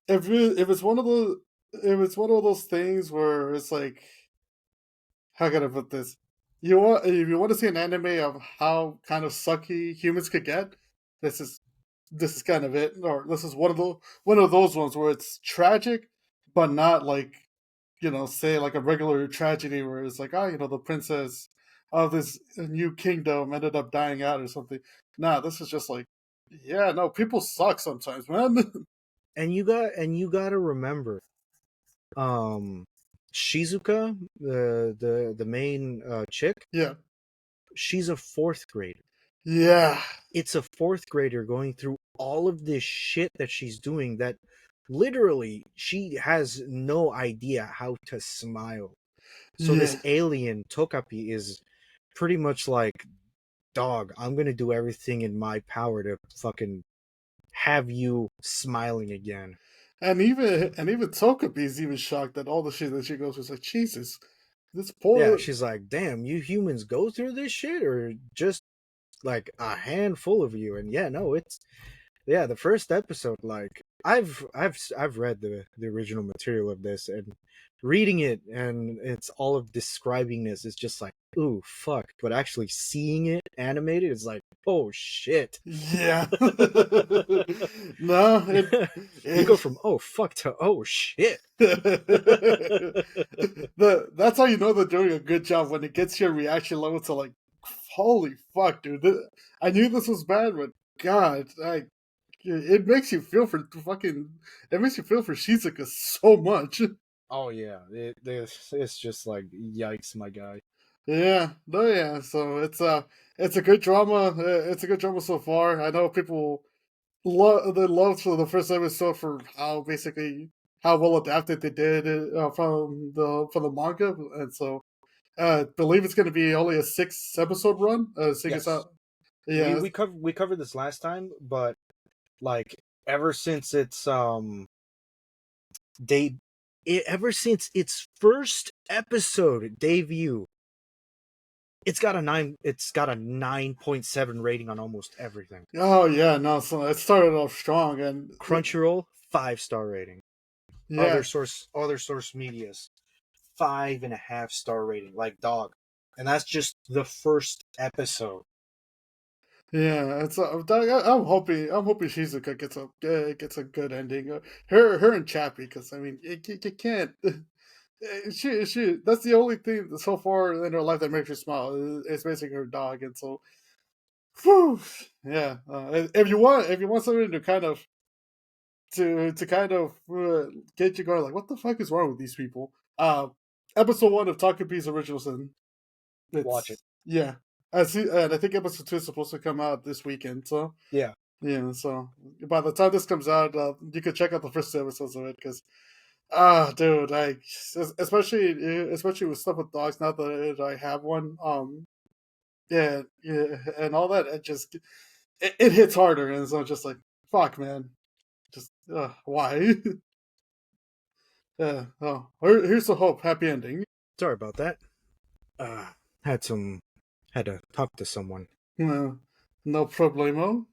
it's one of the if it's one of those things where it's like, how can I put this? If you want to see an anime of how kind of sucky humans could get, this is this is kind of it. Or this is one of those ones where it's tragic, but not like say like a regular tragedy where it's like, the princess of this new kingdom ended up dying out or something. Nah, this is just like, yeah, no, people suck sometimes, man. And you gotta remember, um, Shizuka, the main chick, Yeah, she's a fourth grader. yeah, It's a fourth grader going through all of this shit that she's doing that literally she has no idea how to smile. So this yeah. alien Tokapi is pretty much like, dog, I'm gonna do everything in my power to fucking have you smiling again. And even Tokabi's even shocked at all the shit that she goes through. It's like, Jesus, this Yeah, poor. she's like, damn, you humans go through this shit, or just like a handful of you? And yeah, no, it's yeah, the first episode, like I've read the original material of this, and reading it and it's all of describing this is just like, ooh, fuck. But actually seeing it animated is like, oh shit. Yeah. No, You go it from oh fuck to oh shit. that's how you know they're doing a good job when it gets your reaction level to like, holy fuck, dude. I knew this was bad, but God, it makes you feel for it makes you feel for Shizuka so much. Oh yeah, it's just like, yikes, my guy. Yeah, no, yeah. So it's a good drama. It's a good drama so far. I know people they loved for the first episode for how basically how well adapted they did it, from the manga, and so I believe it's going to be only a 6 episode run. Seeing as Yes, how yeah, we covered this last time, but like ever since they ever since its first episode debut, it's got a 9.7 rating on almost everything. oh yeah, no, so it started off strong, and Crunchyroll 5-star rating. yeah, Other source media's 5.5-star rating, like dog. And that's just the first episode. yeah. I'm hoping Shizuka gets a good ending. Her and Chappie, because I mean, you can't. She that's the only thing so far in her life that makes her smile. Is basically her dog, and so, whew, yeah. If you want something to kind of get you going, like what the fuck is wrong with these people? Episode 1 of Takupi's Original Sin. Watch it. It's yeah. And I think episode 2 is supposed to come out this weekend. So Yeah. yeah. So by the time this comes out, you can check out the first 2 episodes of it because dude, like especially with stuff with dogs. Now that I have one, yeah, yeah, and all that, it hits harder, and so I'm just like, fuck, man, just why? Yeah. Oh, here's the hope. Happy ending. Sorry about that. Uh had some had to talk to someone. No problemo.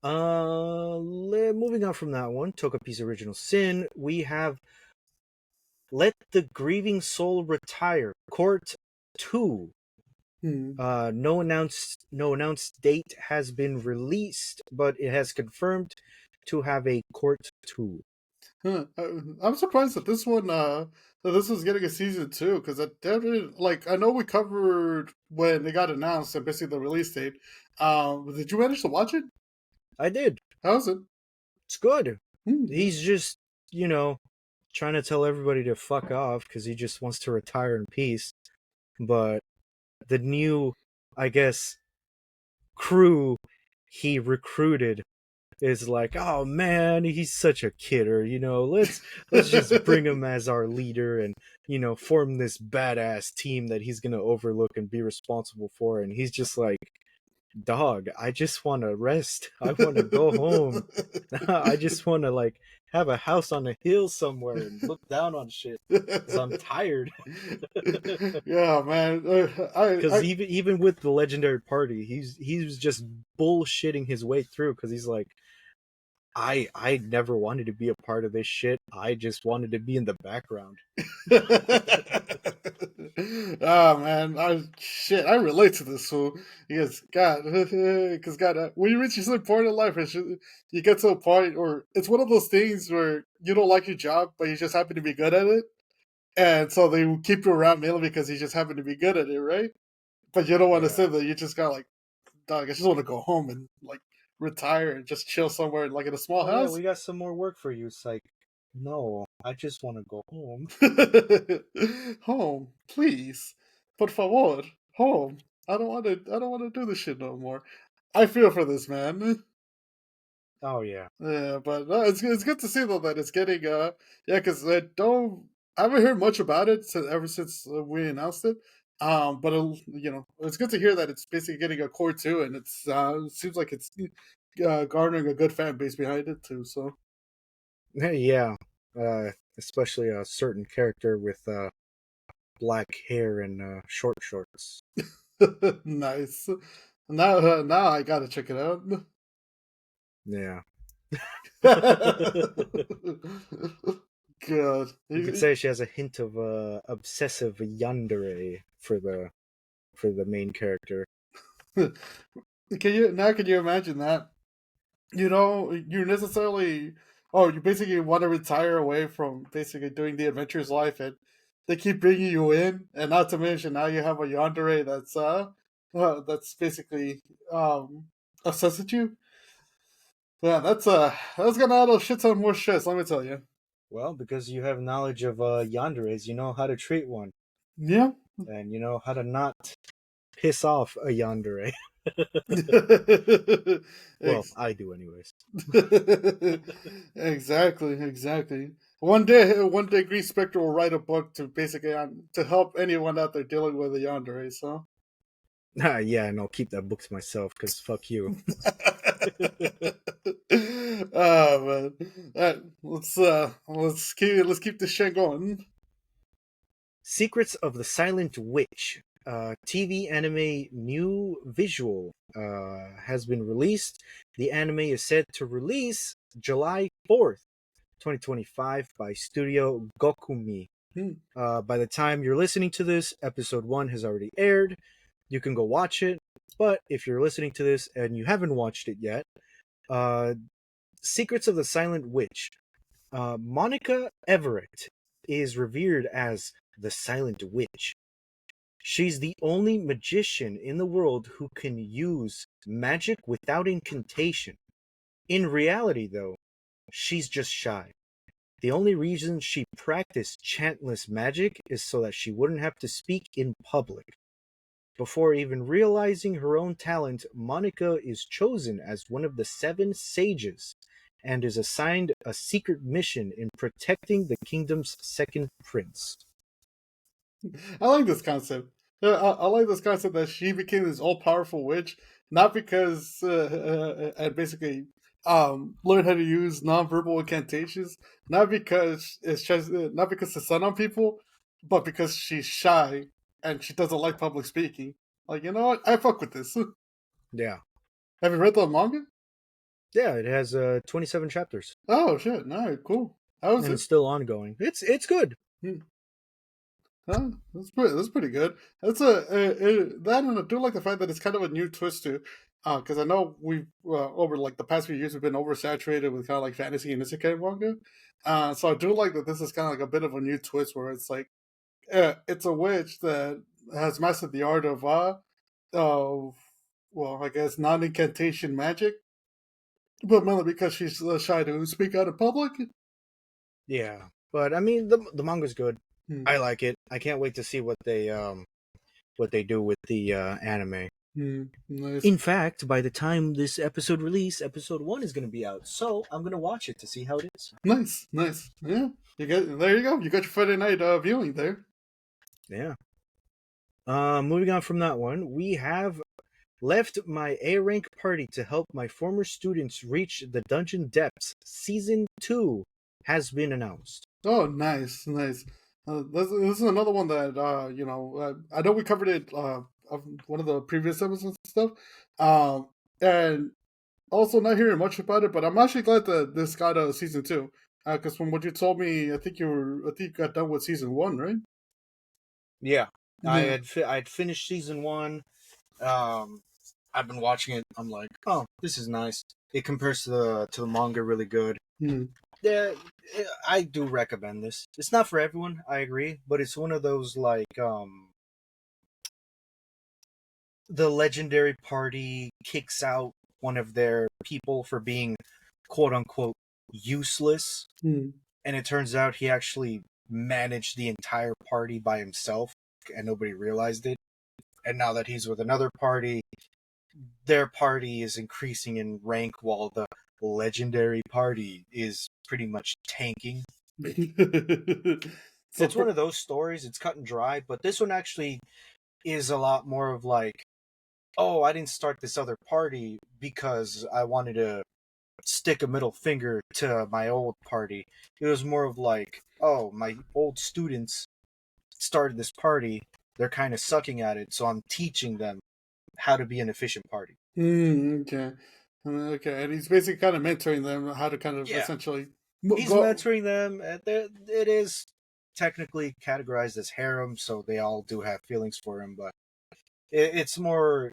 Moving on from that one, Togepi's Original Sin, we have Let the Grieving Soul Retire, Court 2. Hmm. No announced date has been released, but it has confirmed to have a Court 2. Huh. I'm surprised that this was getting a season 2 because I definitely like. I know we covered when it got announced and basically the release date. Did you manage to watch it? I did. How's it? It's good. Hmm. He's just, you know, trying to tell everybody to fuck off because he just wants to retire in peace. But the new, I guess, crew he recruited is like, oh man, he's such a kidder, let's just bring him as our leader and form this badass team that he's gonna overlook and be responsible for. And he's just like, dog, I just want to rest. I want to go home. I just want to like have a house on a hill somewhere and look down on shit because I'm tired. Yeah, man. Because even with the legendary party, he was just bullshitting his way through because he's like, I never wanted to be a part of this shit. I just wanted to be in the background. Oh man, I relate to this fool because God, when you reach a certain point in life, you get to a point, or it's one of those things where you don't like your job, but you just happen to be good at it, and so they keep you around mainly because you just happen to be good at it, right? But you don't want to Yeah. sit there. You just got like, dog, I just want to go home and like retire and just chill somewhere, like in a small Oh yeah, house. we got some more work for you. It's like, no, I just want to go home. Home, please. Por favor. Home. I don't want to do this shit no more. I feel for this man. Oh yeah. Yeah, but it's good to see though that it's getting yeah, because I haven't heard much about it ever since we announced it. But it's good to hear that it's basically getting a core too, and it seems like it's garnering a good fan base behind it too. So Yeah. Especially a certain character with black hair and short shorts. nice. Now I gotta check it out. Yeah. Good. You could say she has a hint of obsessive yandere for the main character. Can you imagine that? You necessarily, you basically want to retire away from basically doing the adventurous life, and they keep bringing you in, and not to mention now you have a yandere that's basically obsessed with you. Yeah, that's gonna add a shit ton more stress. Let me tell you. Well, because you have knowledge of yanderes, you know how to treat one. Yeah, and you know how to not piss off a yandere. Well, Ex- I do, anyways. exactly, exactly. One day, Green Spectre will write a book to basically to help anyone out there dealing with a yandere. So, Yeah, and I'll keep that book to myself because fuck you. oh man, let's keep this shit going. Secrets of the Silent Witch, TV anime new visual, has been released. The anime is set to release July 4th, 2025 by Studio Gokumi. Hmm. By the time you're listening to this, episode 1 has already aired. You can go watch it. But if you're listening to this and you haven't watched it yet, uh, Secrets of the Silent Witch, Monica Everett is revered as the Silent Witch. She's the only magician in the world who can use magic without incantation. In reality, though, she's just shy. The only reason she practiced chantless magic is so that she wouldn't have to speak in public. Before even realizing her own talent, Monica is chosen as one of the 7 sages and is assigned a secret mission in protecting the kingdom's second prince. I like this concept. I like this concept that she became this all powerful witch, not because and basically learned how to use nonverbal incantations, not because not because to stun on people, but because she's shy and she doesn't like public speaking. Like, you know what? I fuck with this. Yeah. Have you read the manga? Yeah, it has 27 chapters Oh shit! All right, cool. How was and it? it's still ongoing. It's good. Hmm. Huh? That's pretty good. That, and I do like the fact that it's kind of a new twist to, because I know we've over like the past few years we've been oversaturated with kind of like fantasy and isekai manga. So I do like that this is kind of like a bit of a new twist where it's like it's a witch that has mastered the art of well, I guess non incantation magic, but mainly because she's shy to speak out in public. Yeah. But I mean the manga's good. Hmm. I like it. I can't wait to see what they do with the anime. Hmm. Nice. In fact, by the time this episode release, episode 1 is going to be out. So, I'm going to watch it to see how it is. Nice, nice. Yeah, you got there. You go. You got your Friday night viewing there. Yeah. Moving on from that one, we have left my A rank party to help my former students reach the dungeon depths. Season 2 has been announced. Oh, nice, nice. This is another one that I know we covered it of one of the previous episodes and stuff, and also not hearing much about it. But I'm actually glad that this got a season 2, because from what you told me, I think you got done with season 1, right? Yeah. Yeah. I'd finished season 1. Um I've been watching it. I'm like, "Oh, this is nice." It compares to the manga really good. Hmm. Yeah, I do recommend this. It's not for everyone, I agree, but it's one of those like the legendary party kicks out one of their people for being quote unquote useless, Hmm. and it turns out he actually managed the entire party by himself and nobody realized it. And now that he's with another party, their party is increasing in rank while the legendary party is pretty much tanking. so, It's one of those stories, it's cut and dry, but this one actually is a lot more of like, oh, I didn't start this other party because I wanted to stick a middle finger to my old party. It was more of like, oh, my old students started this party. They're kind of sucking at it, so I'm teaching them how to be an efficient party. okay, okay, and he's basically kind of mentoring them how to kind of Yeah, essentially he's go. mentoring them. It is technically categorized as harem, so they all do have feelings for him, but it's more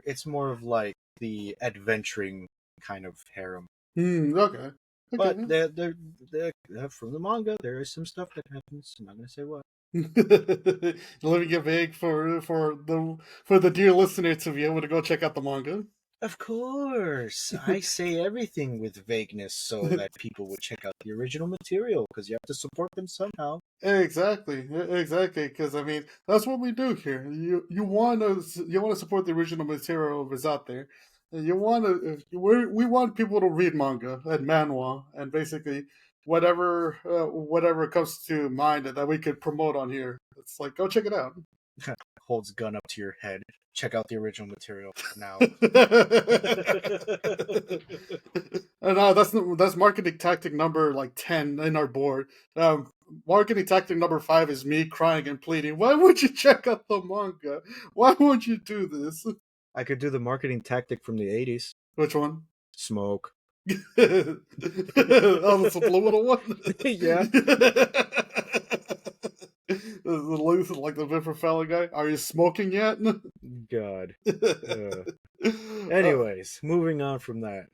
of like the adventuring kind of harem. Okay, But okay. from the manga, there is some stuff that happens. I'm not gonna say what. Leaving it vague for the dear listener to be able to go check out the manga. Of course, I say everything with vagueness so that people would check out the original material because you have to support them somehow. Exactly, exactly. Because I mean, that's what we do here. You want to support the original material that's out there. And you want to we want people to read manga and manhwa and basically whatever comes to mind that we could promote on here. It's like go check it out. Holds gun up to your head. Check out the original material now. And that's marketing tactic number like 10 in our board. Marketing tactic number 5 is me crying and pleading. Why would you check out the manga? Why won't you do this? I could do the marketing tactic from the 80s. Which one? Smoke. Oh, the subliminal one. Yeah. Like the Vipper Fella guy. Are you smoking yet? God. Anyways, moving on from that.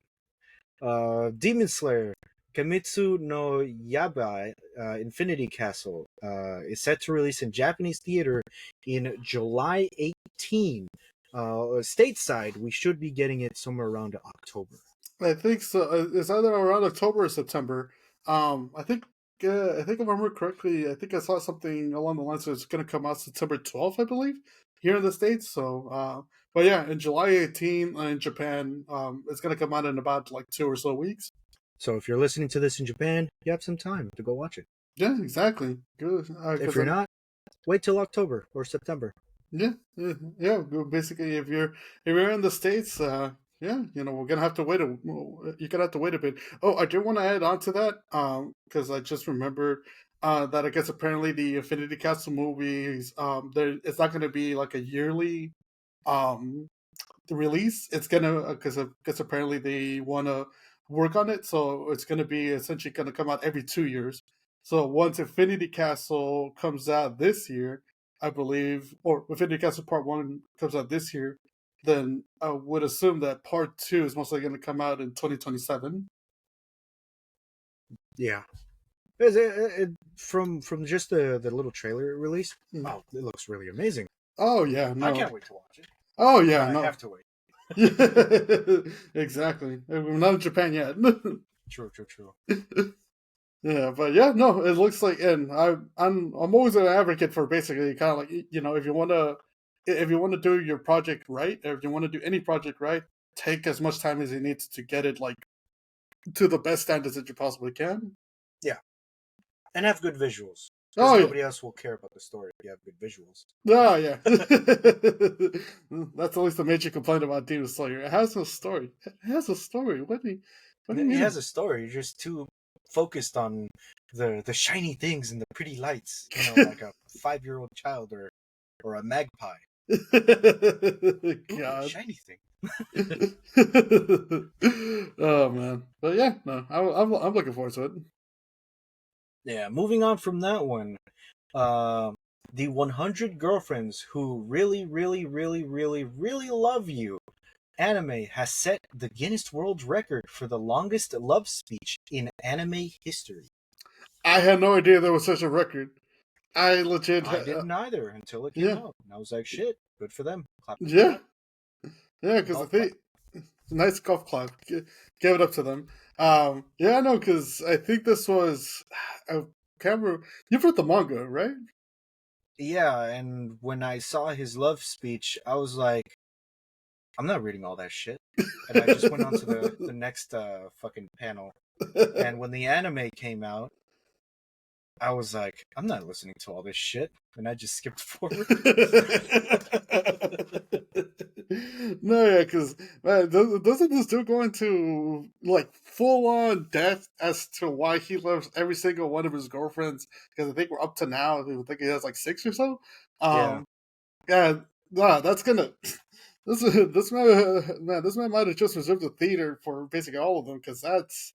Demon Slayer Kimetsu no Yaiba Infinity Castle is set to release in Japanese theater in July 18. Stateside, we should be getting it somewhere around October. I think so. It's either around October or September. I think if I remember correctly, I think I saw something along the lines of it's going to come out September 12th, I believe, here in the States. So, but yeah, in July 18th in Japan, it's going to come out in about like 2 or so weeks. So if you're listening to this in Japan, you have some time to go watch it. Yeah, exactly. Good. If you're not, wait till October or September. Yeah. Basically, if you're in the States, yeah, we're gonna have to wait. You're gonna have to wait a bit. Oh, I do want to add on to that, because I just remembered that I guess apparently the Infinity Castle movies, it's not gonna be like a yearly um release. It's gonna because apparently they want to work on it, so it's gonna be essentially gonna come out every 2 years. So once Infinity Castle comes out this year, I believe, or Infinity Castle Part One comes out this year, then I would assume that Part Two is mostly going to come out in 2027. Yeah. From just the little trailer it released, wow, it looks really amazing. Oh yeah, no, I can't wait to watch it. Oh yeah, no, I have to wait. Exactly. We're not in Japan yet. True. Yeah, but yeah, no, it looks like, and I'm always an advocate for basically kind of like if you want to do your project right, or if you want to do any project right, take as much time as you need to get it like to the best standards that you possibly can. Yeah, and have good visuals. Oh Because yeah, nobody else will care about the story if you have good visuals. oh yeah. That's always the major complaint about Demon Slayer. It has no story. It has a story. What do you It mean? has a story. You're just too focused on the shiny things and the pretty lights. Like a 5-year-old child or a magpie. Ooh, God. shiny thing. Oh man, but yeah, no, I'm looking forward to it. Yeah, moving on from that one. The 100 Girlfriends Who Really, Really, Really, Really, Really Love You anime has set the Guinness World Record for the longest love speech in anime history. I had no idea there was such a record. I legit, I didn't either until it came yeah, out. And I was like, shit, good for them. Clap. yeah, yeah, because the Golf clap. thing, nice golf clap. Give it up to them. Yeah, no, because I think this was, I can't remember. You've read the manga, right? Yeah, and when I saw his love speech, I was like, I'm not reading all that shit. And I just went on to the next fucking panel. And when the anime came out, I was like, I'm not listening to all this shit. And I just skipped forward. No, yeah, because man, doesn't this dude go into like full on depth as to why he loves every single one of his girlfriends? Because I think we're up to now. I think he has like 6 or so. Yeah. Yeah, nah, that's gonna. This man might have just reserved the theater for basically all of them because that's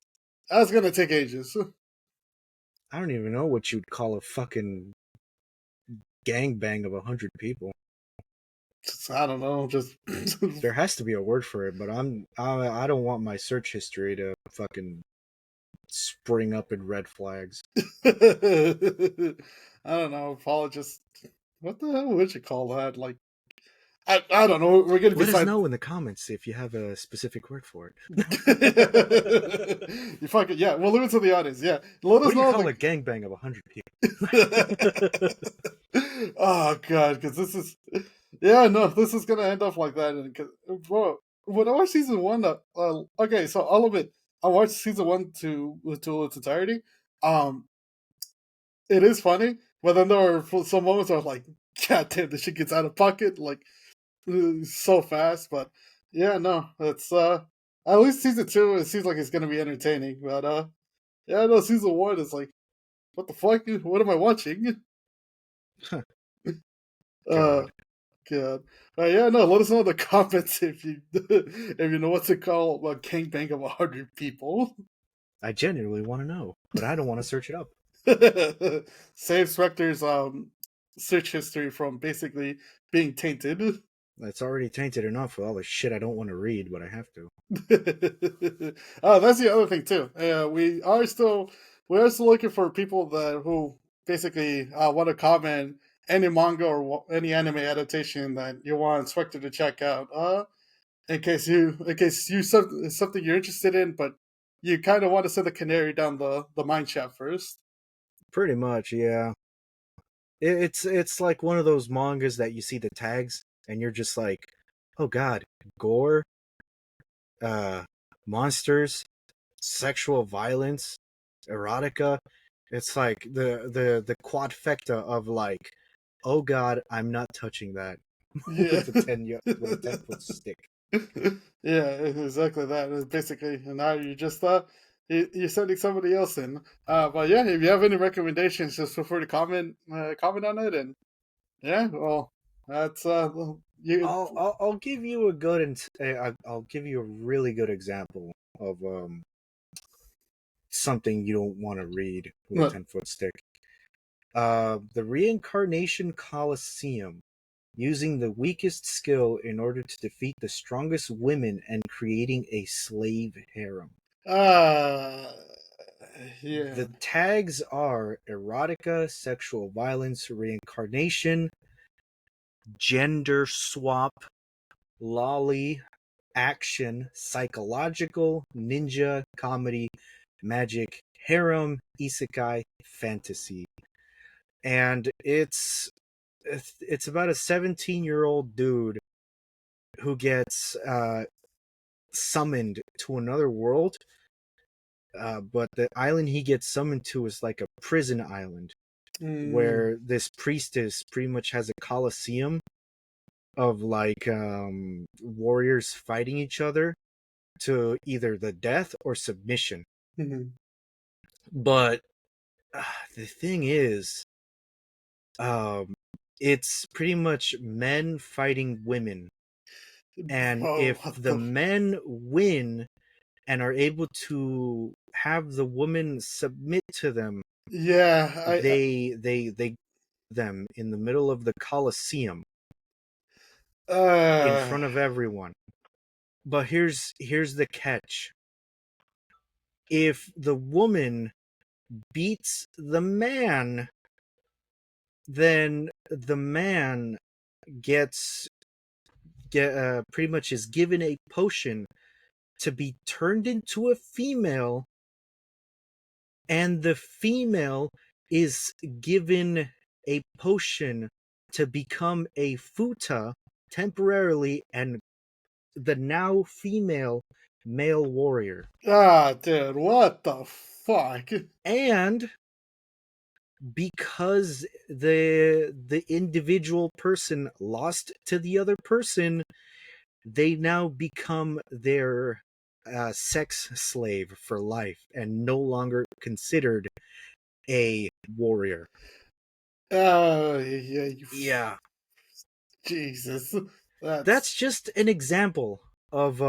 gonna take ages. I don't even know what you'd call a fucking gangbang of 100 people. I don't know, just There has to be a word for it, but I don't want my search history to fucking spring up in red flags. I don't know. Paul just what the hell would you call that? Like I don't know. We're gonna Let us decide. know in the comments if you have a specific word for it. You fucking yeah. We'll leave it to the audience. Yeah, let What us do you know. call Like, a gangbang of 100 people? oh god, because this is yeah no, this is gonna end up like that. And bro, when I watched season one, okay, so I'll admit I watched season one to its entirety. Um, it is funny, but then there are some moments where I was like, God damn, this shit gets out of pocket like so fast. But yeah, no, it's at least season two. It seems like it's gonna be entertaining. But yeah, no, season one is like, what the fuck? What am I watching? Uh, God, God. Yeah, no, let us know in the comments if you if you know what to call a gangbang of 100 people. I genuinely want to know, but I don't want to search it up. Save Spectre's search history from basically being tainted. It's already tainted enough with all the shit I don't want to read, but I have to. Oh, that's the other thing too. We are still looking for people that who basically want to comment any manga or any anime adaptation that you want Spectre to check out. In case it's something you're interested in, but you kind of want to send the canary down the mine shaft first. Pretty much, yeah. It's like one of those mangas that you see the tags and you're just like, oh god, gore, uh, monsters, sexual violence, erotica. It's like the quadfecta of like, oh god, I'm not touching that Yeah. with a 10 foot stick. Yeah, exactly that. It's basically, and now you just you're sending somebody else in. But yeah, if you have any recommendations, just feel free to comment on it. And yeah, well, that's you. I'll give you a good I'll give you a really good example of something you don't want to read with a 10 foot stick. The Reincarnation Coliseum, using the weakest skill in order to defeat the strongest women and creating a slave harem. Uh, yeah. The tags are erotica, sexual violence, reincarnation, gender swap, lolly, action, psychological, ninja, comedy, magic, harem, isekai, fantasy. And it's about a 17-year-old dude who gets summoned to another world, but the island he gets summoned to is like a prison island Mm, where this priestess pretty much has a coliseum of like warriors fighting each other to either the death or submission. mhm. But the thing is, um, it's pretty much men fighting women, and Oh, if what the the? men win and are able to have the woman submit to them, Yeah, they them in the middle of the Colosseum in uh, front of everyone. But here's the catch. If the woman beats the man, then the man gets pretty much is given a potion to be turned into a female, and the female is given a potion to become a futa temporarily, and the now female male warrior. dude, what the fuck? And because the individual person lost to the other person, they now become their sex slave for life and no longer considered a warrior. Yeah, Yeah, Jesus, that's that's just an example of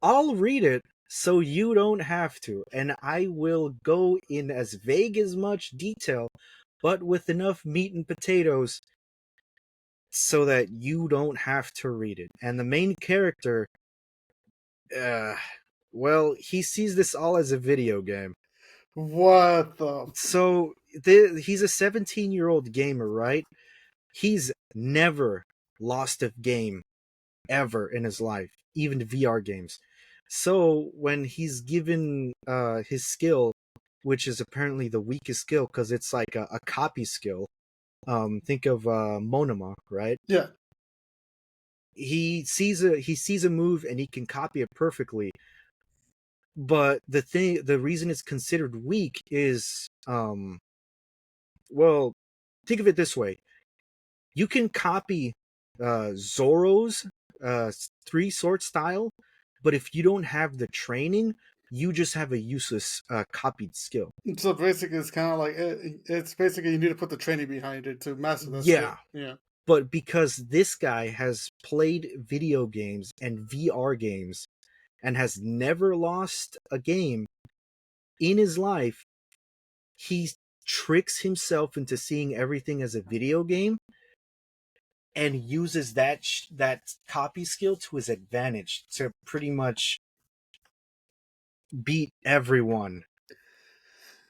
I'll read it so you don't have to, and I will go in as vague as much detail, but with enough meat and potatoes so that you don't have to read it. And the main character, uh, well, he sees this all as a video game. what the. So he's a 17-year-old gamer, right? He's never lost a game ever in his life, even VR games. So when he's given his skill, which is apparently the weakest skill because it's like a copy skill. Think of Monomock, right? Yeah. He sees a move and he can copy it perfectly. But the reason it's considered weak is well, think of it this way: you can copy Zoro's three sword style, but if you don't have the training, you just have a useless copied skill. So basically, it's kind of like it's basically you need to put the training behind it to master that skill. Yeah, Yeah. but because this guy has played video games and VR games and has never lost a game in his life, he tricks himself into seeing everything as a video game and uses that copy skill to his advantage to pretty much beat everyone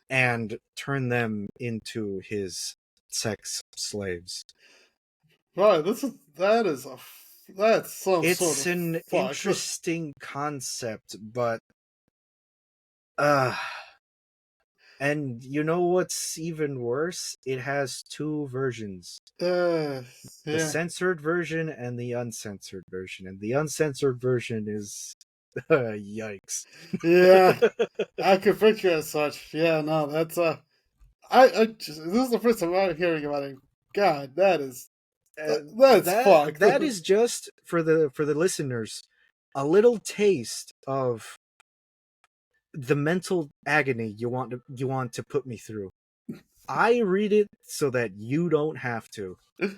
and turn them into his sex slaves. Right. That's some sort It's of an fuck. interesting concept, but uh and you know what's even worse? It has two versions. Uh, The yeah. censored version and the uncensored version. And the uncensored version is yikes. Yeah. I could picture it as such. Yeah. No, that's this is the first time I'm hearing about it. God, that's fucked. That is just for the listeners a little taste of the mental agony you want to put me through. I read it so that you don't have to.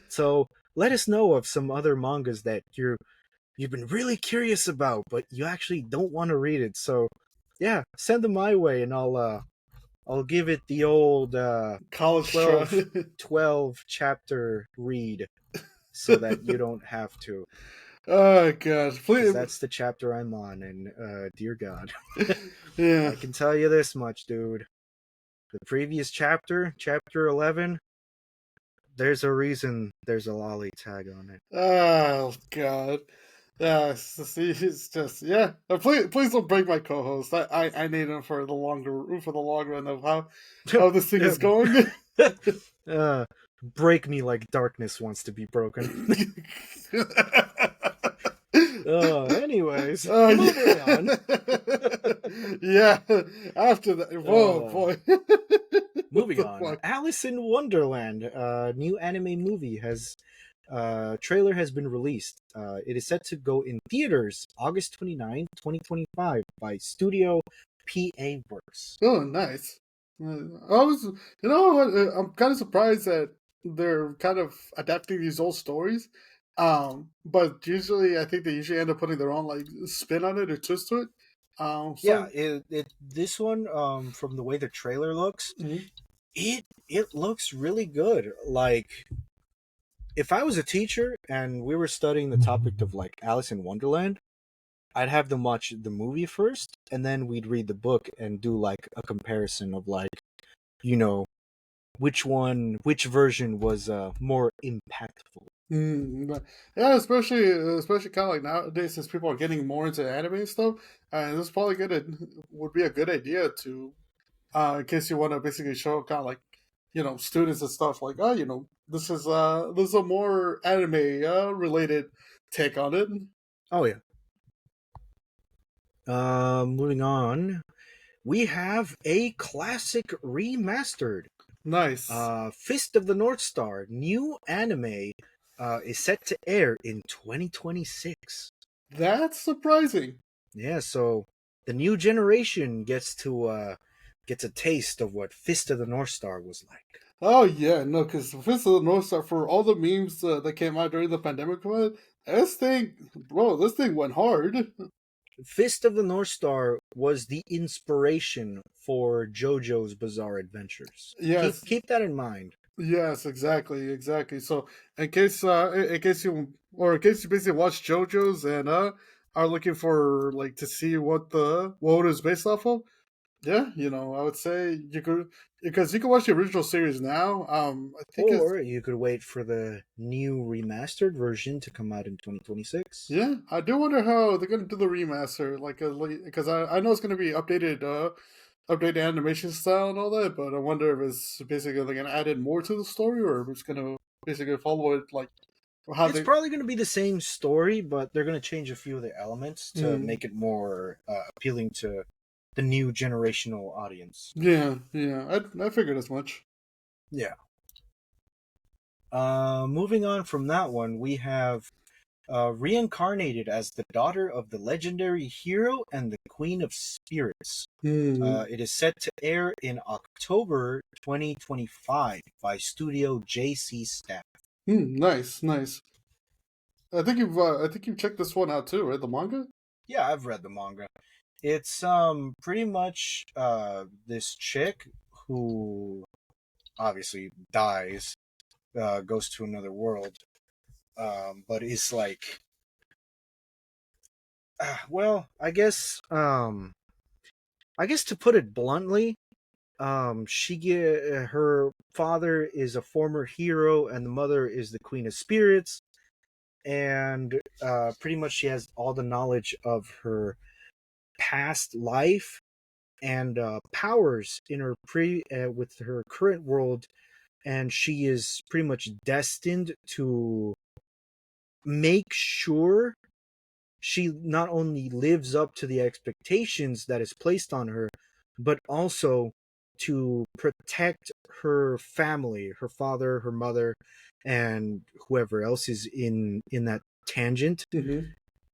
So let us know of some other mangas that you've been really curious about, but you actually don't want to read it. So yeah, send them my way, and I'll give it the old College try. 12 chapter read, so that you don't have to. Oh god, Because please. that's the chapter I'm on, and dear God, Yeah. I can tell you this much, dude. The previous chapter, chapter 11, there's a reason there's a lolly tag on it. Oh god. Yeah, it's just yeah. Please don't break my co-host. I need him for the long run of how this thing is going. uh, break me like darkness wants to be broken. Anyways, Oh moving on. yeah. After that, whoa Uh, boy. What Moving the on. fuck? Alice in Wonderland, new anime movie has trailer has been released. It is set to go in theaters August 29th, 2025 by Studio PA Works. Oh, nice. I was, you know what? I'm kind of surprised that they're kind of adapting these old stories. But usually, I think they usually end up putting their own like spin on it or twist to it. Yeah, So this one from the way the trailer looks, mhm. it looks really good. Like if I was a teacher and we were studying the topic of like Alice in Wonderland, I'd have them watch the movie first, and then we'd read the book and do like a comparison of like, you know, which version was more impactful. But yeah, especially kind of like nowadays, since people are getting more into anime and stuff, this is probably would be a good idea to in case you want to basically show kind of like students and stuff like this is a more anime related take on it. Oh yeah. Moving on, we have a classic remastered. Nice. Fist of the North Star, new anime, is set to air in 2026. That's surprising. Yeah, so the new generation gets a taste of what Fist of the North Star was like. Oh yeah, no, because Fist of the North Star for all the memes that came out during the pandemic, this thing went hard. Fist of the North Star was the inspiration for JoJo's Bizarre Adventures. Keep Yes, keep that in mind. yes, exactly. So in case you basically watch JoJo's and are looking for like to see what it is based off of, Yeah, I would say you could because you can watch the original series now. I think it's Or you could wait for the new remastered version to come out in 2026. yeah. I do wonder how they're gonna do the remaster, like, because I know it's gonna be updated animation style and all that, but I wonder if it's basically they're gonna add in more to the story, or if it's gonna basically follow it like how It's they. probably going to be the same story, but they're going to change a few of the elements to Mm, make it more appealing to the new generational audience. yeah, yeah. I figured as much. Yeah. Moving on from that one, we have reincarnated as the daughter of the legendary hero and the Queen of Spirits. Hmm. It is set to air in October 2025 by Studio JC Staff. Nice, nice. I think you've checked this one out too, right? The manga. Yeah, I've read the manga. It's pretty much this chick who obviously dies, goes to another world, but is like, well, I guess to put it bluntly, her father is a former hero and the mother is the Queen of Spirits, and pretty much she has all the knowledge of her past life and powers in her with her current world, and she is pretty much destined to make sure she not only lives up to the expectations that is placed on her, but also to protect her family, her father, her mother, and whoever else is in that tangent, Mm-hmm.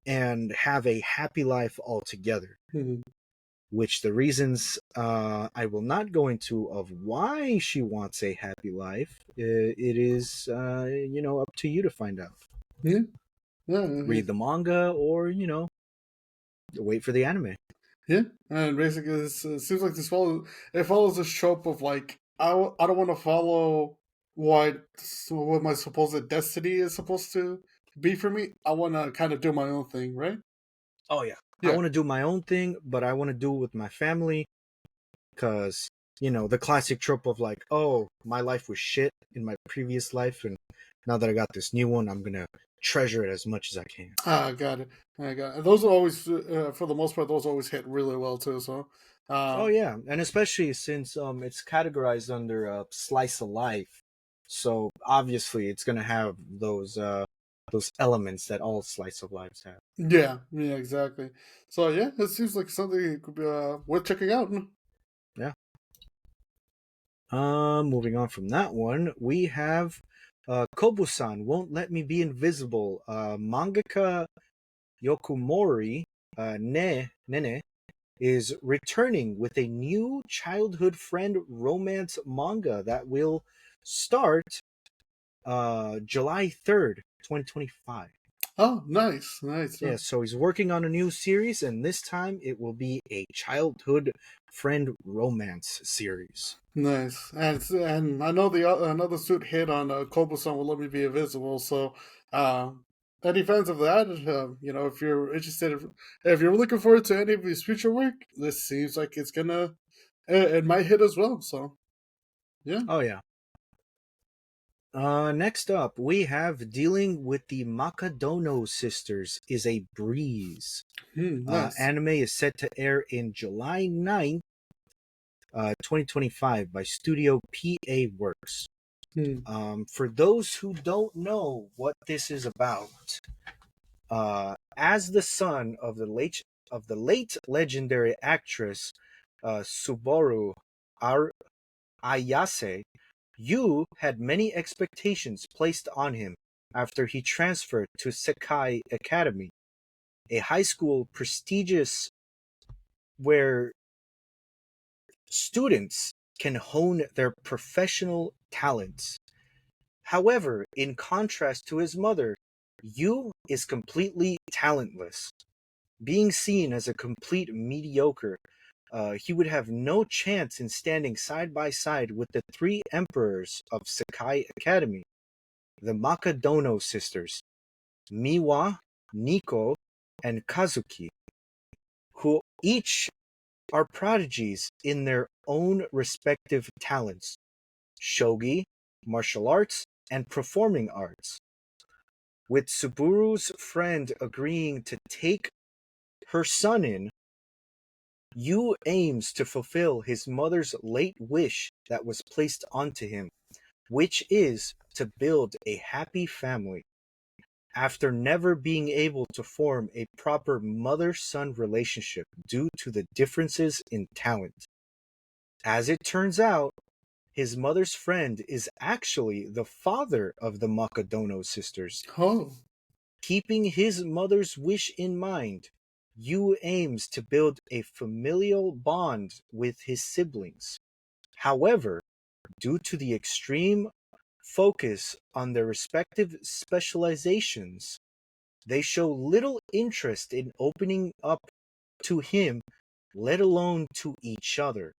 and have a happy life altogether. Mm-hmm. Which the reasons I will not go into of why she wants a happy life, it is up to you to find out. Yeah, yeah, Read the manga, or wait for the anime. yeah. And basically, it seems like it follows this trope of like I don't want to follow what my supposed destiny is supposed to be for me. I want to kind of do my own thing, right? Oh yeah, I Yeah, want to do my own thing, but I want to do it with my family, because the classic trope of like, oh, my life was shit in my previous life, and now that I got this new one, I'm gonna treasure it as much as I can. I got it. I got it. Those are always, for the most part, those always hit really well too. So, Oh uh, yeah, and especially since it's categorized under a slice of life, so obviously it's gonna have those elements that all slice of lives have. yeah, yeah, exactly. So yeah, it seems like something that could be worth checking out. Yeah. Moving on from that one, we have Kobusan Won't Let Me Be Invisible. Mangaka Yokumori Nene is returning with a new childhood friend romance manga that will start July 3rd, 2025. Oh, nice, nice. Yeah, so he's working on a new series, and this time it will be a childhood friend romance series. Nice, and I know the another suit hit on Kobo-san will let me be invisible. So, uh, any fans of that, if you're interested, if you're looking forward to any of his future work, this seems like it's gonna, it might hit as well. So, yeah, Oh, yeah. Next up, we have Dealing with the Makadono Sisters is a Breeze. nice. Anime is set to air in July 9th, 2025 by Studio PA Works. Hmm. For those who don't know what this is about, as the son of the late legendary actress Subaru Ayase, Yu had many expectations placed on him after he transferred to Sekai Academy, a high school prestigious where students can hone their professional talents. However, in contrast to his mother, Yu is completely talentless. Being seen as a complete mediocre, he would have no chance in standing side by side with the three emperors of Sakai Academy, the Makadono sisters, Miwa, Niko, and Kazuki, who each are prodigies in their own respective talents: shogi, martial arts, and performing arts. With Subaru's friend agreeing to take her son in, Yu aims to fulfill his mother's late wish that was placed onto him, which is to build a happy family. After never being able to form a proper mother-son relationship due to the differences in talent. As it turns out, his mother's friend is actually the father of the Makadono sisters. Oh. Keeping his mother's wish in mind, Yu aims to build a familial bond with his siblings. However, due to the extreme focus on their respective specializations, they show little interest in opening up to him, let alone to each other.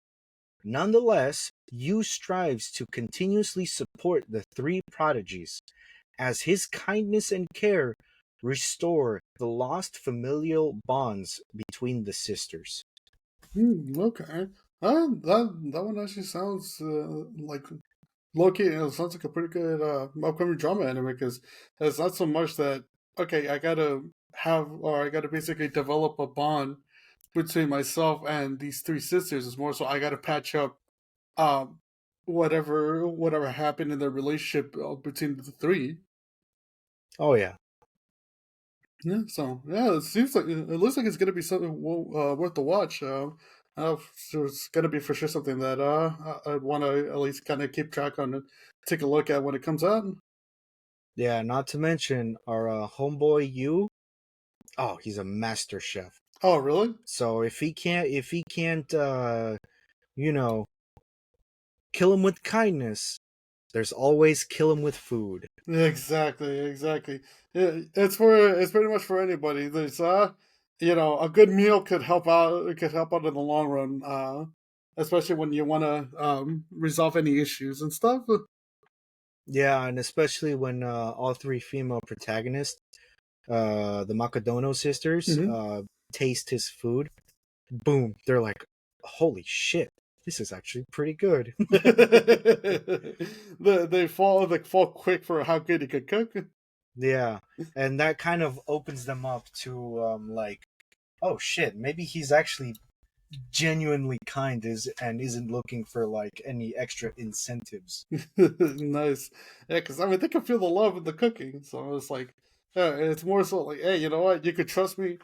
Nonetheless, Yu strives to continuously support the three prodigies, as his kindness and care restore the lost familial bonds between the sisters. Okay. That one actually sounds like Loki. It sounds like a pretty good upcoming drama anime because it's not so much that okay, I gotta have or I gotta basically develop a bond between myself and these three sisters. It's more so I gotta patch up um whatever happened in their relationship between the three. Oh yeah. Yeah, so yeah, it seems like it looks like it's gonna be something worth the watch. So it's gonna be for sure something that I'd want to at least kind of keep track on and take a look at when it comes out. Yeah, not to mention our homeboy Yu. Oh, he's a master chef. Oh, really? So if he can't you know, kill him with kindness, there's always kill him with food. Exactly, exactly. It's pretty much for anybody. There's a good meal could help out. It could help out in the long run. Especially when you want to resolve any issues and stuff. Yeah, and especially when all three female protagonists, the Makadono sisters, Hmm. taste his food. Boom, they're like, "Holy shit, this is actually pretty good." They fall quick for how good he could cook. Yeah, and that kind of opens them up to like, oh shit, maybe he's actually genuinely kind is and isn't looking for like any extra incentives. Nice. Yeah, because I mean they can feel the love in the cooking, so it's like it's more so like, hey, you know what? You could trust me.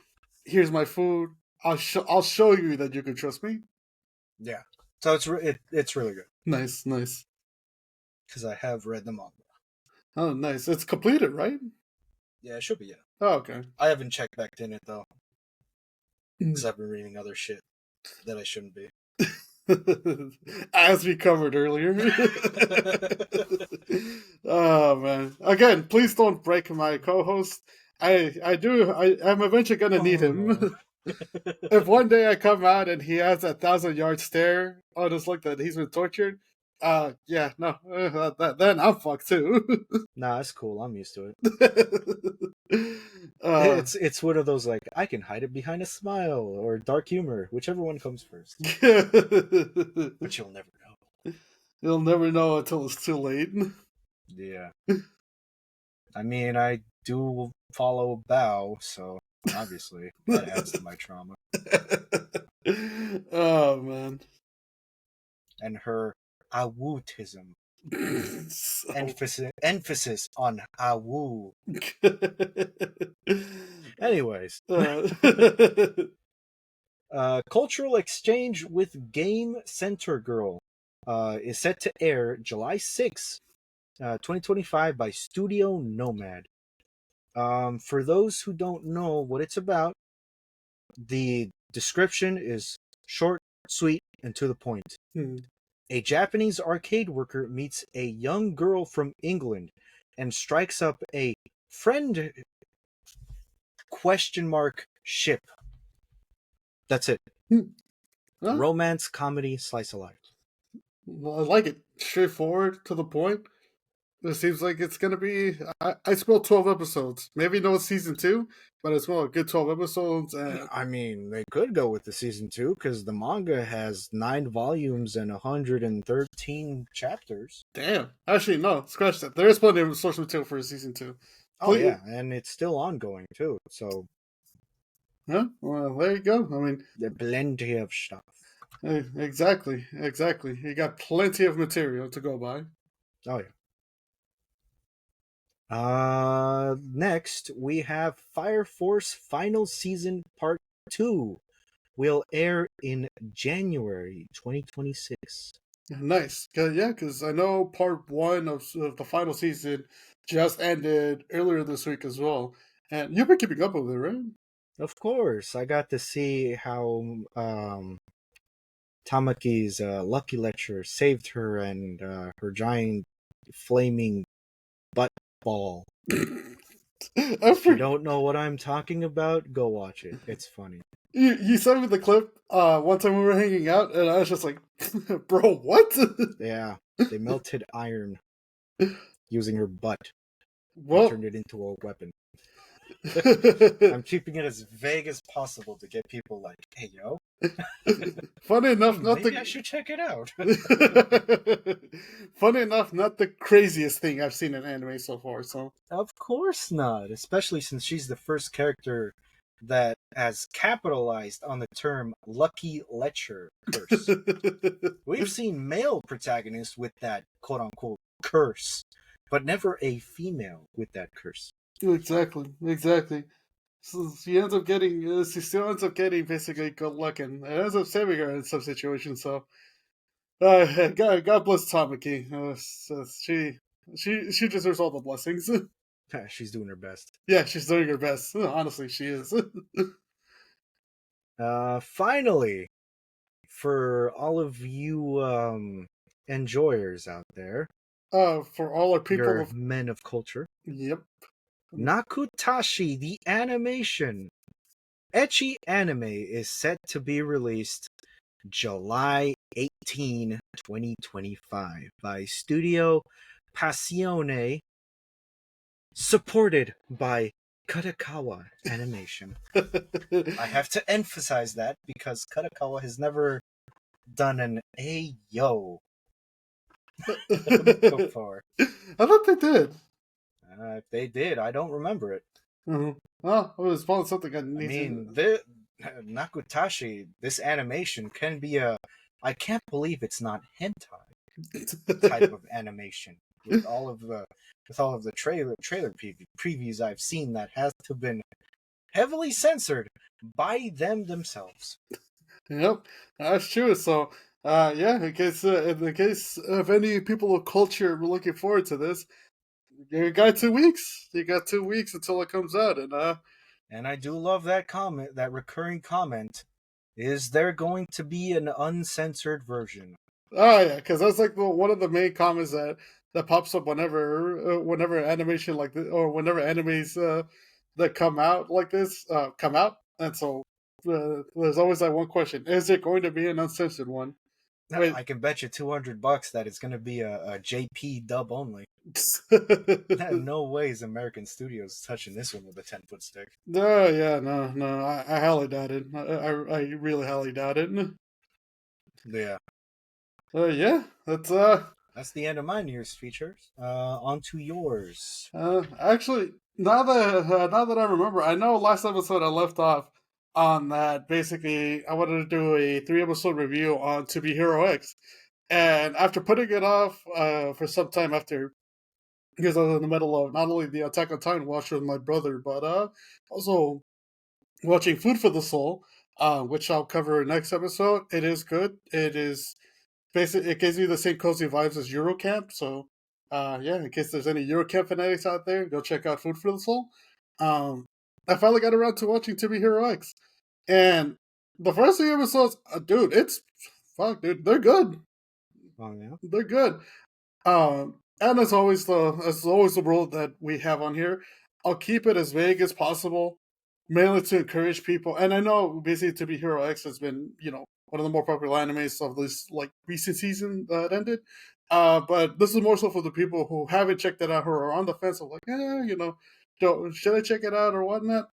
Here's my food. I'll show you that you can trust me. Yeah, so it's really good Nice, nice. because I have read the manga. Oh, nice. It's completed, right? Yeah, it should be. Yeah, Oh, okay. I haven't checked back in it though because I've been reading other shit that I shouldn't be. As we covered earlier. Oh man! Again, please don't break my co-host. I'm eventually gonna need Oh. him. If one day I come out and he has a 1,000 yard stare on his look that he's been tortured, yeah, no, then I'm fucked too. Nah, it's cool. I'm used to it. uh, It's one of those like I can hide it behind a smile or dark humor, whichever one comes first. But you'll never know. you'll never know until it's too late. Yeah. I mean, I do follow Bao, so obviously that adds to my trauma. Oh man. And her awootism. So Emphasis on awoo. Anyways, uh, Cultural Exchange with Game Center Girl is set to air July 6th, 2025 by Studio Nomad. For those who don't know what it's about, the description is short, sweet, and to the point. A Japanese arcade worker meets a young girl from England and strikes up a friend question mark ship. That's it. well, Romance, comedy, slice of life. I like it. Straightforward, to the point. It seems like it's gonna be. I spelled 12 episodes. Maybe no season two, but it's well a good 12 episodes. And I mean, they could go with the season two because the manga has 9 volumes and 113 chapters. damn, actually no, scratch that. There is plenty of source material for season two. Oh Please, yeah, and it's still ongoing too. So huh? Well, there you go. I mean, there's plenty of stuff. exactly, exactly. You got plenty of material to go by. Oh yeah. Next we have Fire Force Final Season Part 2 will air in January 2026. Nice, yeah, because I know part one of the final season just ended earlier this week as well, and you've been keeping up with it, right? Of course, I got to see how Tamaki's lucky lecture saved her and her giant flaming butt ball. If you don't know what I'm talking about, go watch it. It's funny. You sent me the clip one time we were hanging out, and I was just like, "Bro, what?" Yeah, they melted iron using her butt and Well, turned it into a weapon. funny I'm keeping it as vague as possible to get people like, "Hey, yo, enough, not maybe I the should check it out." funny enough, not the craziest thing I've seen in anime so far. So, Of course not, especially since she's the first character that has capitalized on the term lucky lecher curse. We've seen male protagonists with that quote unquote curse, but never a female with that curse. exactly, exactly. So she ends up getting, she still ends up getting basically good luck, and it ends up saving her in some situations. So, God bless Tamaki. She deserves all the blessings. She's doing her best. Yeah, she's doing her best. Honestly, she is. Finally, for all of you enjoyers out there, For all our people your of, men of culture, yep. Nakutashi the animation Ecchi anime is set to be released July 18, 2025 by Studio Passione, supported by Katakawa Animation. I have to emphasize that because Katakawa has never done an Ayo before. I thought they did. If they did, I don't remember it. Mm-hmm. Well, it was probably something I I need mean, to. the Nakutashi, this animation can be a. I can't believe it's not hentai type of animation with all of the trailer previews I've seen that has to have been heavily censored by them themselves. Yep, that's true. So, yeah, in the case of any people of culture looking forward to this, you got 2 weeks. You got 2 weeks until it comes out, and And I do love that comment, that recurring comment. Is there going to be an uncensored version? oh yeah, because that's like one of the main comments that pops up whenever animation like this or whenever animes that come out like this come out, and so there's always that one question: is it going to be an uncensored one? Wait, I can bet you $200 that it's going to be a JP dub only. No way is American Studios touching this one with a 10-foot stick. no, yeah, no, I highly doubt it. I really highly doubt it. Yeah. Yeah, That's the end of my news features. On to yours. actually, now that I remember, I know last episode I left off on that. Basically, I wanted to do a 3 episode review on To Be Hero X, and after putting it off for some time after, because I was in the middle of not only the Attack on Titan watch with my brother, but also watching Food for the Soul, which I'll cover next episode. It is good. It is basically it gives you the same cozy vibes as Eurocamp. So, yeah, in case there's any Eurocamp fanatics out there, go check out Food for the Soul. Um, I finally got around to watching To Be Hero X, and the first 3 episodes, dude, it's fuck, dude, they're good. Oh yeah. They're good. And as always the rule that we have on here, I'll keep it as vague as possible, mainly to encourage people. And I know basically To Be Hero X has been one of the more popular animes of this like recent season that ended. But this is more so for the people who haven't checked it out, who are on the fence of like, should I check it out or whatnot?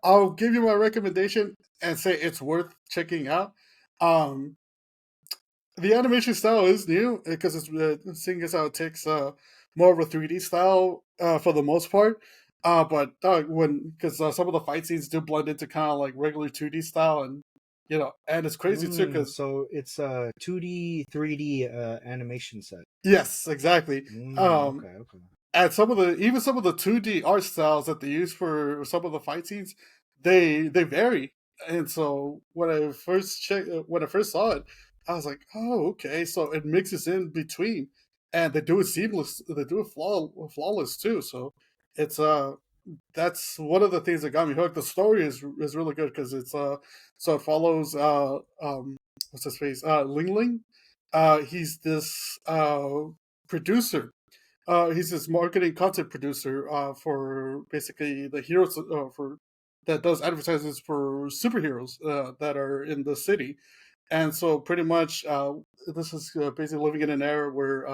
I'll give you my recommendation and say it's worth checking out. Um, the animation style is new because it's seeing as how it takes more of a 3D style for the most part. But when because some of the fight scenes do blend into kind of like regular 2D style, and and it's crazy too because So it's a 2D, 3D animation set. yes, exactly. Um, Okay, okay. and some of the 2D art styles that they use for some of the fight scenes, they vary. And so when I first saw it, I was like, oh, okay. So it mixes in between, and they do it seamless. They do it flawless too. So it's that's one of the things that got me hooked. The story is really good because it's so it follows what's his face Ling Ling. He's this producer, he's this marketing content producer for basically the heroes for that does advertisements for superheroes that are in the city, and so pretty much this is basically living in an era where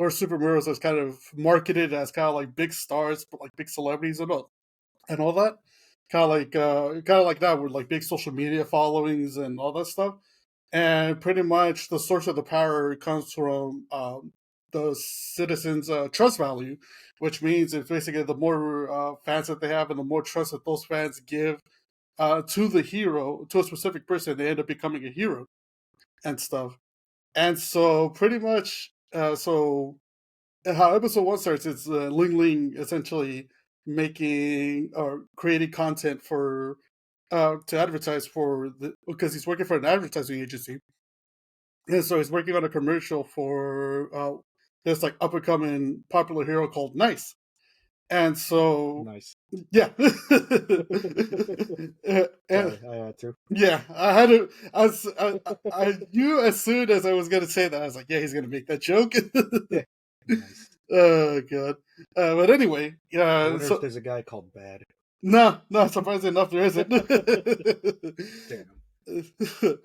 superheroes is kind of marketed as kind of like big stars, but like big celebrities and all that, kind of like that with like big social media followings and all that stuff, and pretty much the source of the power comes from the citizens' trust value, which means it's basically the more fans that they have and the more trust that those fans give to the hero, to a specific person, they end up becoming a hero and stuff. And so, pretty much, how episode one starts, it's Ling Ling essentially making or creating content for to advertise for the because he's working for an advertising agency, and so he's working on a commercial for this like up and coming popular hero called Nice. And so Nice. yeah, and, Sorry, I had to. yeah, I had to. I knew as soon as I was gonna say that, I was like, yeah, he's gonna make that joke. Yeah. Nice. Oh god. But anyway, I yeah. wonder if So there's a guy called Bad. no, no, surprisingly enough, there isn't. Damn.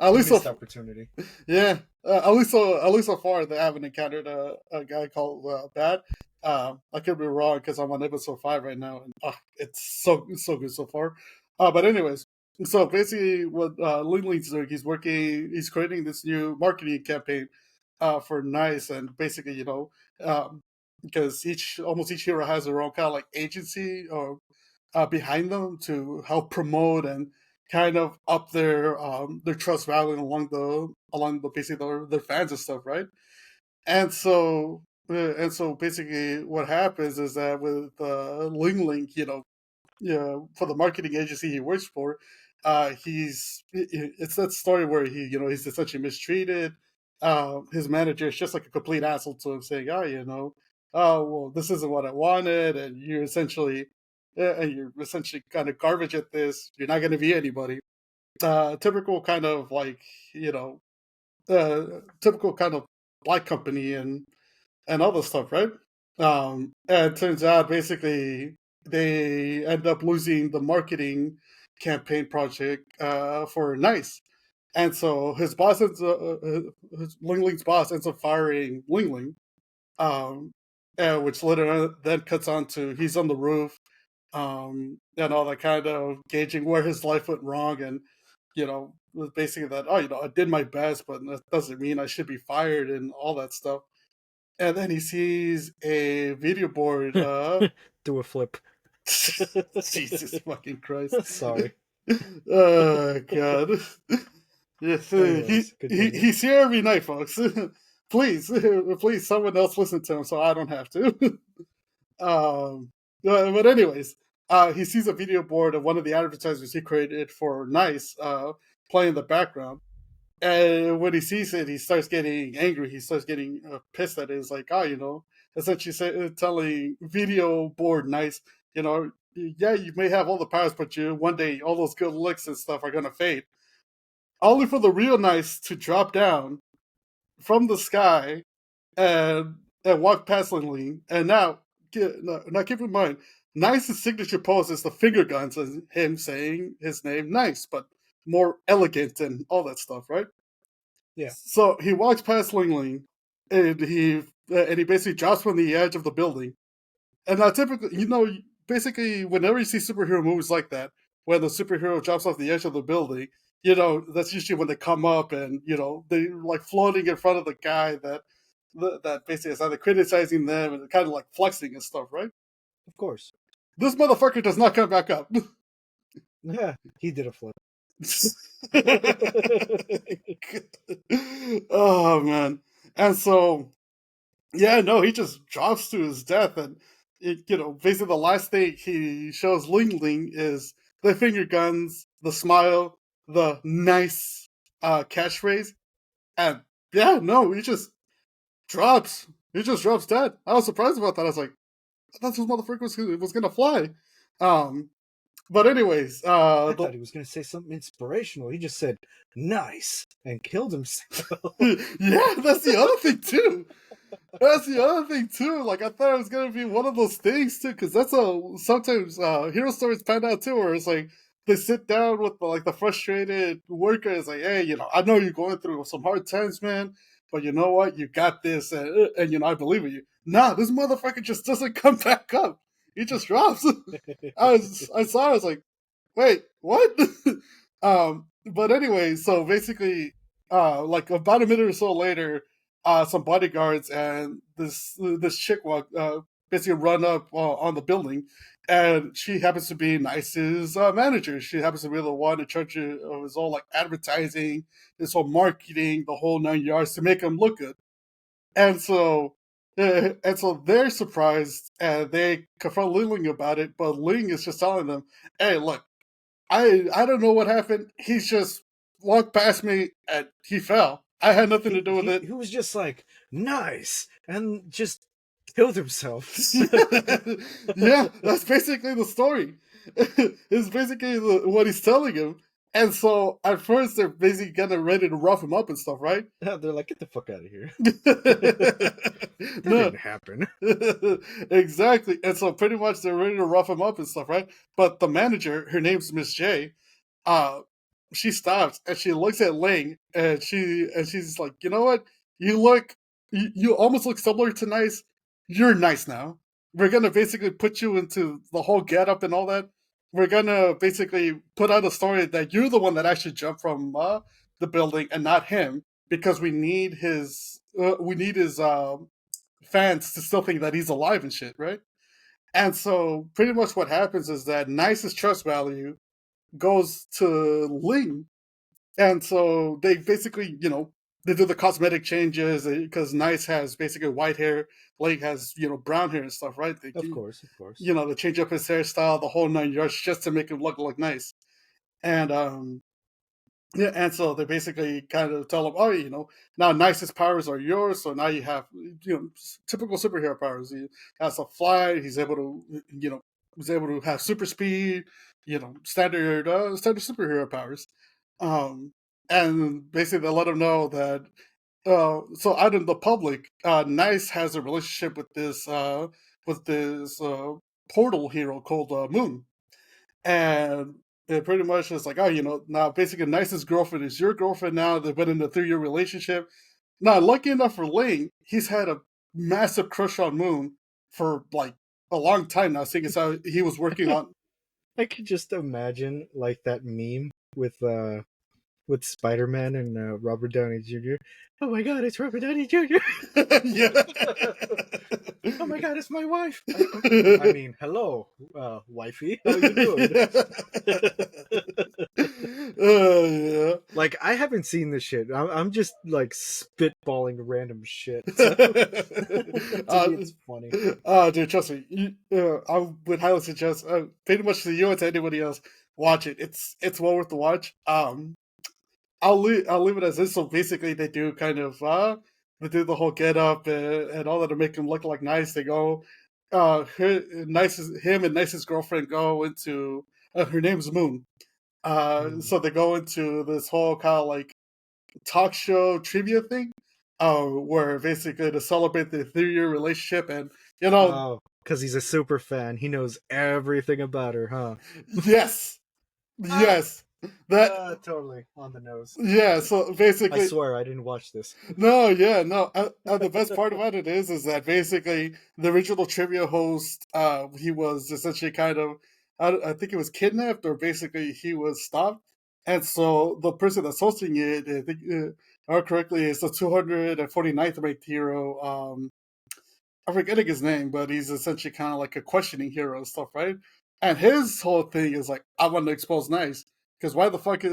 At least Missed so opportunity. yeah, at least so far they haven't encountered a guy called Bad. I could be wrong because I'm on episode 5 right now, and it's so good so far. But anyways, so basically, what Ling Ling's doing, he's creating this new marketing campaign for Nice, and basically, because almost each hero has their own kind of like agency or behind them to help promote and kind of up their trust value along the basically their fans and stuff, right? And so basically what happens is that with Ling Ling, for the marketing agency he works for, it's that story where he's essentially mistreated. His manager is just like a complete asshole to him, saying, "Oh, oh well, this isn't what I wanted, and you're essentially kind of garbage at this. You're not going to be anybody." Typical kind of like typical kind of black company and all this stuff, right? And it turns out basically they end up losing the marketing campaign project for Nice. And so Ling Ling's boss ends up firing Ling Ling, um, which later then cuts on to he's on the roof, and all that kind of gauging where his life went wrong, and was basically that, oh, I did my best, but that doesn't mean I should be fired and all that stuff. And then he sees a video board. Do a flip. Jesus fucking Christ! Sorry. Oh god! Yes, Anyways, continue. he's here every night, folks. Please, please, someone else listen to him so I don't have to. But anyways, he sees a video board of one of the advertisers he created for Nice playing in the background, and when he sees it, he starts getting angry. He starts getting pissed at it. It's like, essentially telling video board Nice, yeah, you may have all the powers, but one day all those good looks and stuff are gonna fade. Only for the real Nice to drop down from the sky and walk past Ling Ling. And now keep in mind, Nice's signature pose is the finger guns and him saying his name Nice, but more elegant and all that stuff, right? Yeah. So he walks past Ling Ling, and he basically drops from the edge of the building. And now, typically, basically, whenever you see superhero movies like that, when the superhero drops off the edge of the building, that's usually when they come up and they're like floating in front of the guy that basically is either criticizing them and kind of like flexing and stuff, right? Of course. This motherfucker does not come back up. Yeah, he did a flip. Oh man. And so yeah, no, he just drops to his death, and basically the last thing he shows Ling Ling is the finger guns, the smile, the nice catchphrase, and yeah, no, he just drops. He just drops dead. I was surprised about that. I was like, I thought this motherfucker was gonna fly. Um, but anyways, I thought he was going to say something inspirational. He just said, nice, and killed himself. Yeah, that's the other thing, too. That's the other thing, too. Like, I thought it was going to be one of those things, too, because that's sometimes hero stories pan out, too, where it's like, they sit down with, the frustrated worker. It's like, hey, I know you're going through some hard times, man, but you know what? You got this, and I believe in you. Nah, this motherfucker just doesn't come back up. He just drops. I saw it, I was like, wait, what? But anyway, so basically, like about a minute or so later, some bodyguards and this chick basically run up on the building, and she happens to be Nice's manager. She happens to be the one in charge of his whole like advertising, his whole marketing, the whole 9 yards to make him look good. And so. And so they're surprised and they confront Ling about it, but Ling is just telling them, "Hey, look, I don't know what happened. He's just walked past me and he fell. I had nothing to do with it." He was just like, nice, and just killed himself. Yeah, that's basically the story. It's basically what he's telling him. And so at first they're basically getting ready to rough him up and stuff, right? They're like, get the fuck out of here. That No. didn't happen. Exactly. And so pretty much they're ready to rough him up and stuff, right? But the manager, her name's Miss J, uh, she stops and she looks at Ling and she's like, you know what? You almost look similar to Nice. You're Nice now. We're gonna basically put you into the whole getup and all that. We're gonna basically put out a story that you're the one that actually jumped from the building and not him, because we need his fans to still think that he's alive and shit, right? And so pretty much what happens is that Nice's trust value goes to Ling. And so they basically, they do the cosmetic changes because Nice has basically white hair, Ling has, brown hair and stuff, right? Of course, of course. They change up his hairstyle, the whole 9 yards, just to make him look nice. And yeah, and so they basically kind of tell him, oh, now Nice's powers are yours. So now you have, typical superhero powers. He has to fly. He's able to have super speed. Standard superhero powers. Um, and basically they let him know that. So out in the public, Nice has a relationship with this portal hero called Moon, and it pretty much is like, oh, now basically Nice's girlfriend is your girlfriend now. They've been in a 3-year relationship. Now, lucky enough for Lane, he's had a massive crush on Moon for like a long time now, seeing as how he was working on. I could just imagine like that meme with Spider-Man and Robert Downey Jr. Oh my God, it's Robert Downey Jr. Yeah. Oh my God, it's my wife. I mean, hello, wifey. How you doing? Yeah. Like, I haven't seen this shit. I'm just like spitballing random shit. To me, it's funny. Dude, trust me. I would highly suggest, pretty much to you and to anybody else, watch it. It's well worth the watch. I'll leave it as this. So basically, they do kind of they do the whole get up and all that to make him look like Nice. They go, him and Nice's girlfriend go into her name's Moon. So they go into this whole kind of like talk show trivia thing, where basically to celebrate the 3-year relationship, and Oh, because he's a super fan. He knows everything about her, huh? yes, yes. That Totally on the nose. yeah. So I basically, swear I didn't watch this. no, yeah, no. The best part about it is that basically the original trivia host, he was essentially kind of, I think he was kidnapped or basically he was stopped, and so the person that's hosting it, I think, correctly, is the 249th ranked hero. I'm forgetting his name, but he's essentially kind of like a questioning hero and stuff, right? And his whole thing is like, I want to expose Nice because why the fuck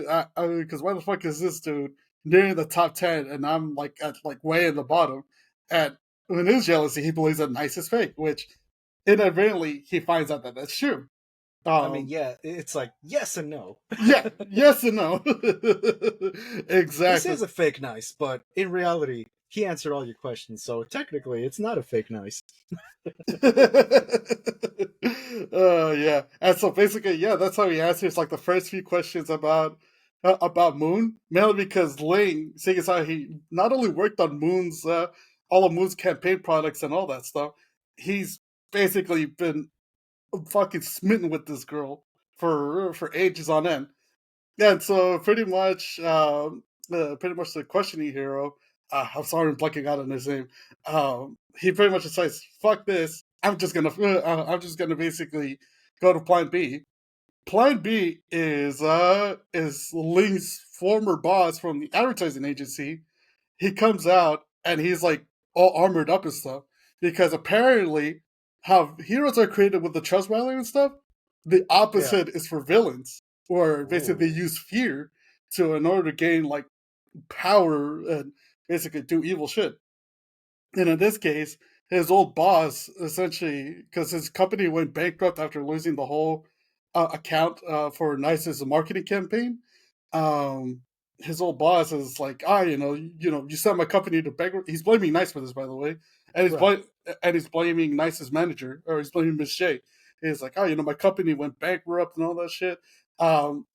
is this dude near the top 10 and I'm like at like way in the bottom? And in his jealousy, he believes that Nice is fake, which inadvertently he finds out that that's true. I mean, Um, yeah, it's like yes and no. yeah, yes and no, This exactly. is a fake nice, but in reality, he answered all your questions, so technically, it's not a fake nice. Yeah, and so basically, yeah, that's how he answers like the first few questions about Moon, mainly because Ling, seeing as how he not only worked on Moon's all of Moon's campaign products and all that stuff, he's basically been fucking smitten with this girl for ages on end. Yeah, and so pretty much the questioning hero. I'm sorry, I'm blanking out on his name. He pretty much decides, "Fuck this! I'm just gonna basically go to Plan B." Plan B is Ling's former boss from the advertising agency. He comes out and he's like all armored up and stuff because apparently how heroes are created with the trust value and stuff, the Yeah. opposite is for villains, or basically they Oh. use fear to in order to gain like power and basically do evil shit. And in this case, his old boss essentially, because his company went bankrupt after losing the whole account for Nice's marketing campaign. Um, his old boss is like, you sent my company to bankrupt. He's blaming Nice for this, by the way, and Right. he's blaming Nice's manager, or he's blaming Miss J. He's like, my company went bankrupt and all that shit. Um,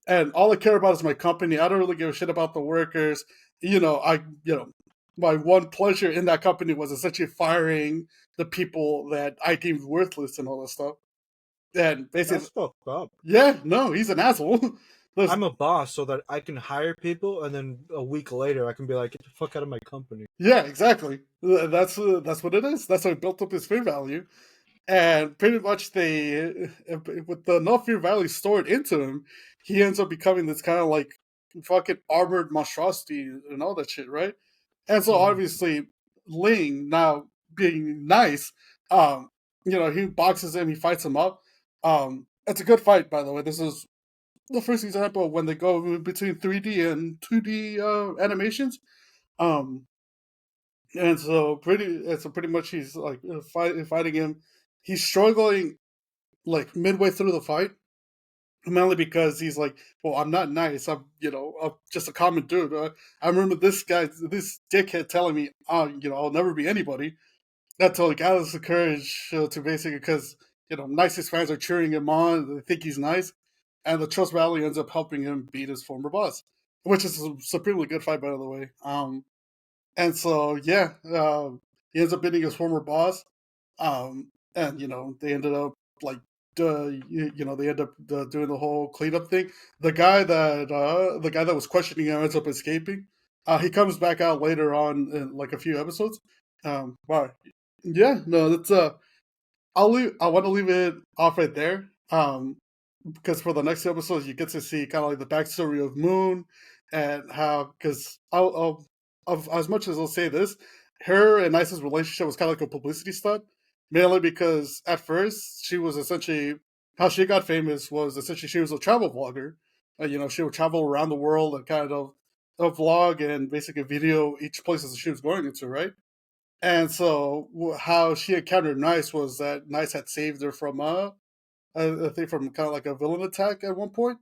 and all I care about is my company. I don't really give a shit about the workers. My one pleasure in that company was essentially firing the people that I deemed worthless and all that stuff. And basically, That's fucked up. yeah, no, he's an asshole. I'm a boss so that I can hire people, and then a week later, I can be like, get the fuck out of my company. Yeah, exactly. That's what it is. That's how he built up his fear value. And pretty much with the enough fear value stored into him, he ends up becoming this kind of like fucking armored monstrosity and all that shit, right? And so Hmm. obviously Ling, now being nice, he boxes him, he fights him up. It's a good fight, by the way. This is the first example when they go between 3D and 2D animations. Um, pretty much he's like fighting him. He's struggling like midway through the fight, mainly because he's like, "Well, I'm not nice. I'm just a common dude." I remember this dickhead telling me, I'll never be anybody." That totally gathers the courage to basically because nicest fans are cheering him on. They think he's nice, and the Trust Valley ends up helping him beat his former boss, which is a supremely good fight, by the way. And so yeah, he ends up beating his former boss, and they ended up like they end up doing the whole cleanup thing. The guy that was questioning him ends up escaping. He comes back out later on in like a few episodes. Wow, yeah, no, that's I want to leave it off right there. Because for the next episodes, you get to see kind of like the backstory of Moon and how, because of as much as I'll say this, her and Nice's relationship was kind of like a publicity stunt, mainly because at first she was essentially how she got famous was essentially she was a travel vlogger. She would travel around the world and kind of a vlog and basically video each places she was going into, right? And so how she encountered Nice was that Nice had saved her from I think from kind of like a villain attack at one point,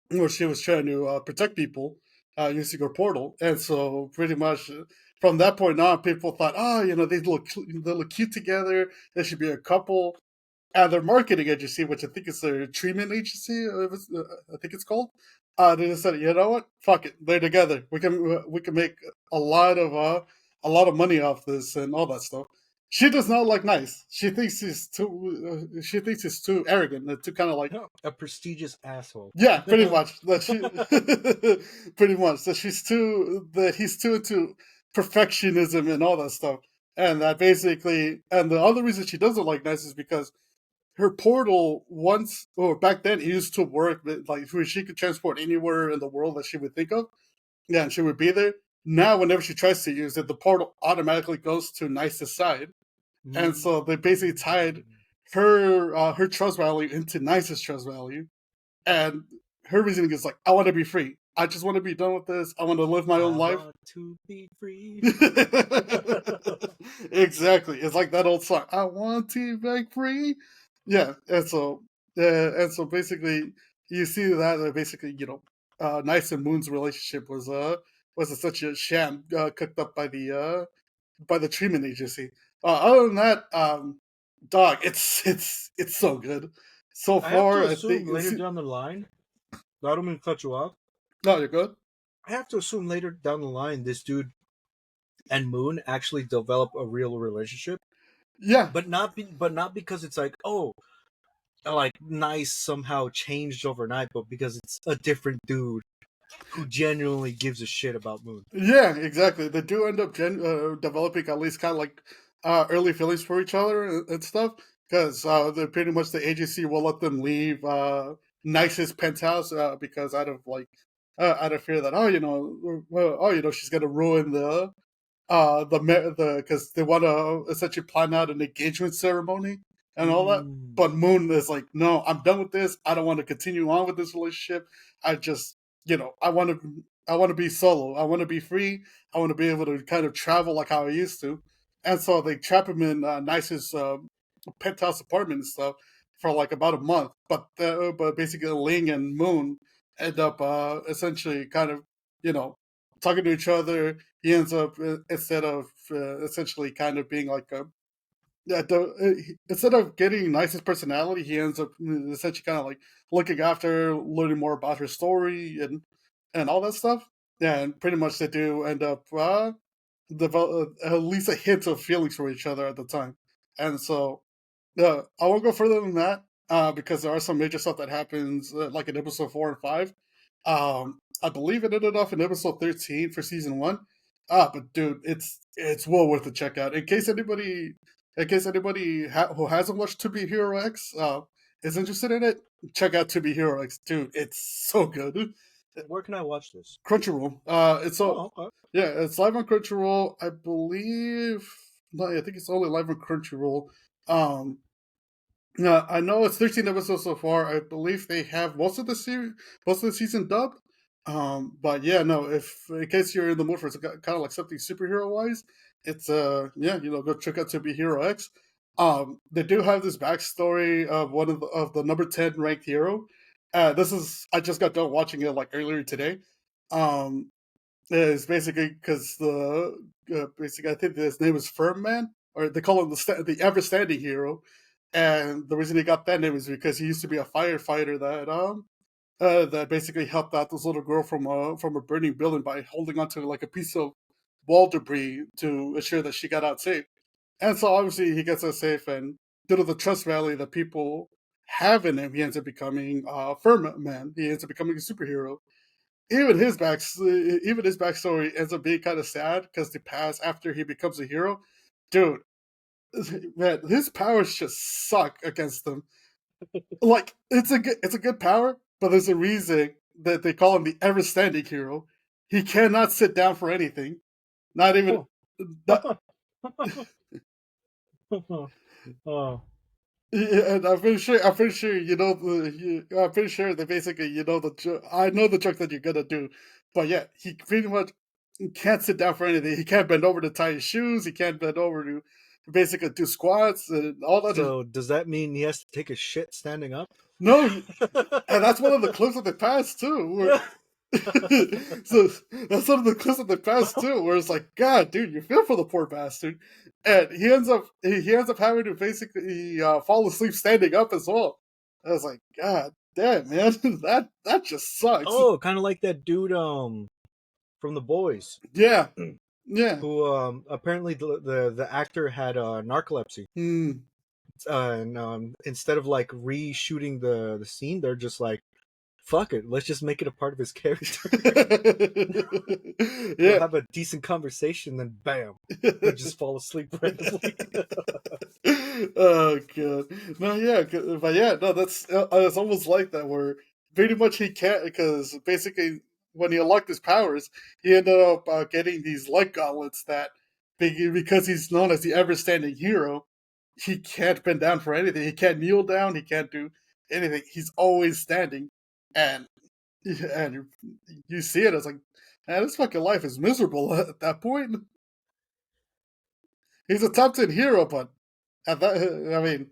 where she was trying to protect people using her portal, and so pretty much from that point on, people thought, oh, they look cute together. They should be a couple. And their marketing agency, which I think is their treatment agency, I think it's called. They just said, you know what, fuck it, they're together. We can make a lot of money off this and all that stuff. She does not like nice. She thinks he's too. She thinks he's too arrogant, too kind of like. A prestigious asshole. Yeah, pretty much. That she, pretty much that he's too into perfectionism and all that stuff, and that basically, and the other reason she doesn't like nice is because her portal once or back then it used to work, like where she could transport anywhere in the world that she would think of. Yeah, and she would be there. Now, whenever she tries to use it, the portal automatically goes to Nice's side, and so they basically tied her trust value into Nice's trust value, and her reasoning is like, I want to be free. I just want to be done with this. I want to live my own I life. want to be free. Exactly. It's like that old song. I want to break free. Yeah, and so basically, you see that basically, Nice and Moon's relationship was such a sham cooked up by the treatment agency. Other than that, dog, it's so good. So I have to far, I assume think. later down the line, I don't mean to cut you off. No, you're good. I have to assume later down the line, this dude and Moon actually develop a real relationship, Yeah, but not because it's like, oh, like Nice somehow changed overnight, but because it's a different dude who genuinely gives a shit about Moon. yeah, exactly. They do end up developing at least kind of like early feelings for each other and stuff, because they're pretty much the agency will let them leave Nice's penthouse because out of fear that she's gonna ruin the because they want to essentially plan out an engagement ceremony and all that. Mm. But Moon is like, no, I'm done with this. I don't want to continue on with this relationship. I just, I want to be solo. I want to be free. I want to be able to kind of travel like how I used to. And so they trap him in Nice's penthouse apartment and stuff for like about a month. But basically, Ling and Moon end up essentially kind of, you know, talking to each other. He ends up instead of essentially kind of being like a yeah, instead of getting Nice's personality, he ends up essentially kind of like looking after, learning more about her story and all that stuff. Yeah, and pretty much they do end up develop at least a hint of feelings for each other at the time. And so I won't go further than that because there are some major stuff that happens like in episode 4 and 5. I believe it ended off in episode 13 for season 1. But dude, it's well worth a check out. In case anybody who hasn't watched To Be Hero X is interested in it, check out To Be Hero X, dude. It's so good. Where can I watch this? Crunchyroll. It's so Oh, okay. yeah, it's live on Crunchyroll. I believe. No, I think it's only live on Crunchyroll. Um, I know it's 13 episodes so far. I believe they have most of the season dubbed. But yeah, no. If in case you're in the mood for kind of like something superhero wise, it's yeah, go check out To Be Hero X. They do have this backstory of one of the number 10 ranked hero. This is I just got done watching it like earlier today. Um, it's basically because basically I think his name is Firm Man, or they call him the ever standing hero, and the reason he got that name is because he used to be a firefighter that basically helped out this little girl from a burning building by holding onto like a piece of wall debris to ensure that she got out safe. And so obviously he gets out safe, and due to the trust value that people have in him, he ends up becoming Firm Man. He ends up becoming a superhero. Even his backstory ends up being kind of sad because the past after he becomes a hero, dude, man, his powers just suck against them. Like it's a good power, but there's a reason that they call him the ever standing hero. He cannot sit down for anything, not even. Not, Oh. yeah, and I'm pretty sure I'm pretty sure that basically I know the joke that you're gonna do, but yeah, he pretty much can't sit down for anything. He can't bend over to tie his shoes. He can't bend over to basically do squats and all that. So does that mean he has to take a shit standing up? No, and that's one of the clips of the past too. So that's one of the clips of the past too, where it's like, God, dude, you feel for the poor bastard, and he ends up having to basically fall asleep standing up as well. I was like, God damn, man, that just sucks. Oh, kind of like that dude from The Boys. Yeah, Yeah. who apparently the actor had narcolepsy, Mm. and instead of like reshooting the scene, they're just like, fuck it, let's just make it a part of his character. He'll Yeah. have a decent conversation, then bam, he just fall asleep randomly. Oh god. No, yeah, but yeah, no, that's it's almost like that where pretty much he can't because basically when he unlocked his powers, he ended up getting these light gauntlets that because he's known as the ever-standing hero, he can't bend down for anything. He can't kneel down. He can't do anything. He's always standing, and and you see it as like, man, this fucking life is miserable at that point. He's a top 10 hero, but at that, I mean,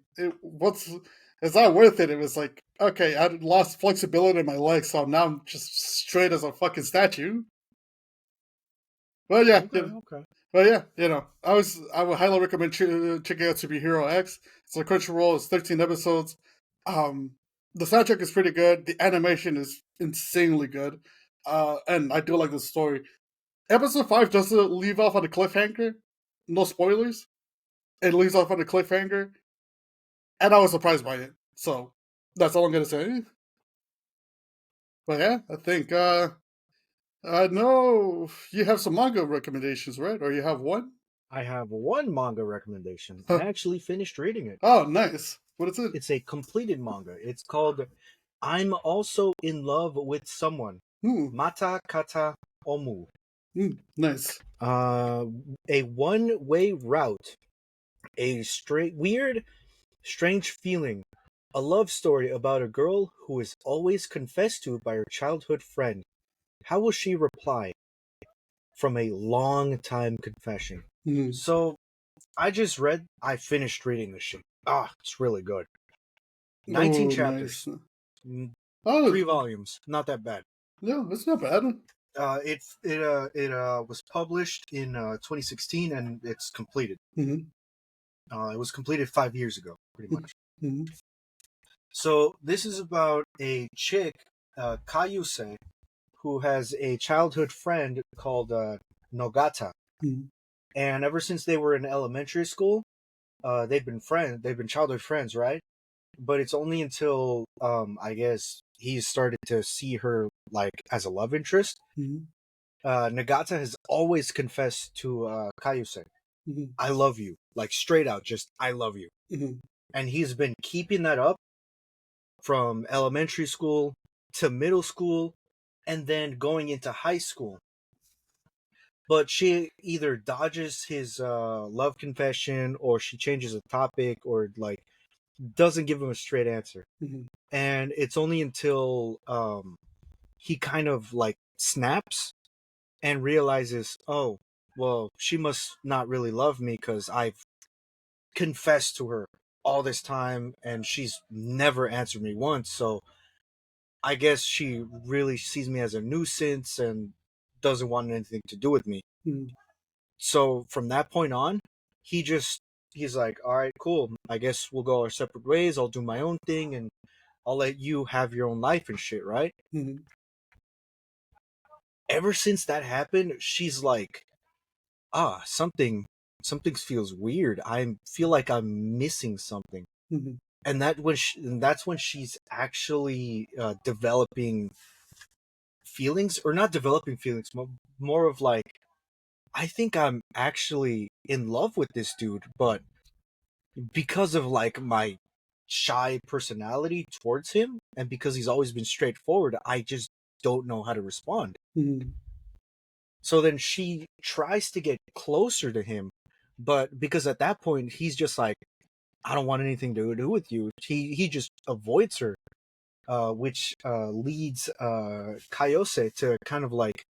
it's not worth it. It was like, okay, I lost flexibility in my legs, so now I'm just straight as a fucking statue. Well, yeah, Okay, okay. well, yeah, I would highly recommend checking out Superhero X. It's a Crunchyroll. It's 13 episodes. Um, the soundtrack is pretty good. The animation is insanely good. And I do like the story. Episode 5 doesn't leave off on a cliffhanger. No spoilers. It leaves off on a cliffhanger, and I was surprised by it. So that's all I'm gonna say. But yeah, I think I know you have some manga recommendations, right? Or you have one? I have one manga recommendation. I Huh. actually finished reading it. Oh, nice. What is it? It's a completed manga. It's called I'm Also in Love with Someone. Hmm. Mata Kata Omu. Nice. Uh, a one-way route. A weird, strange feeling. A love story about a girl who is always confessed to by her childhood friend. How will she reply? From a long time confession. Hmm. So I finished reading this shit. It's really good. 19 Oh, nice. chapters, Oh, 3 volumes. Not that bad. no, it's not bad. It was published in 2016 and it's completed. Mm-hmm. It was completed 5 years ago, pretty much. Mm-hmm. So this is about a chick, Kayuse, who has a childhood friend called Nogata, Mm-hmm. and ever since they were in elementary school, they've been friends. They've been childhood friends, right? But it's only until I guess he started to see her like as a love interest. Mm-hmm. Nagata has always confessed to Kayuse, Mm-hmm. "I love you," like straight out, just "I love you," Mm-hmm. and he's been keeping that up from elementary school to middle school, and then going into high school. But she either dodges his love confession, or she changes the topic, or like doesn't give him a straight answer. Mm-hmm. And it's only until he kind of like snaps and realizes, oh, well, she must not really love me because I've confessed to her all this time and she's never answered me once. So I guess she really sees me as a nuisance and doesn't want anything to do with me. Mm-hmm. So from that point on, he just he's like, all right, cool. I guess we'll go our separate ways. I'll do my own thing and I'll let you have your own life and shit, right? Mm-hmm. Ever since that happened, she's like, something feels weird. I feel like I'm missing something. Mm-hmm. And that's when she's actually developing feelings, or not developing feelings, more of like, I think I'm actually in love with this dude, but because of like my shy personality towards him and because he's always been straightforward, I just don't know how to respond. Mm-hmm. So then she tries to get closer to him, but because at that point he's just like, I don't want anything to do with you. He just avoids her, which leads Kayose to kind of like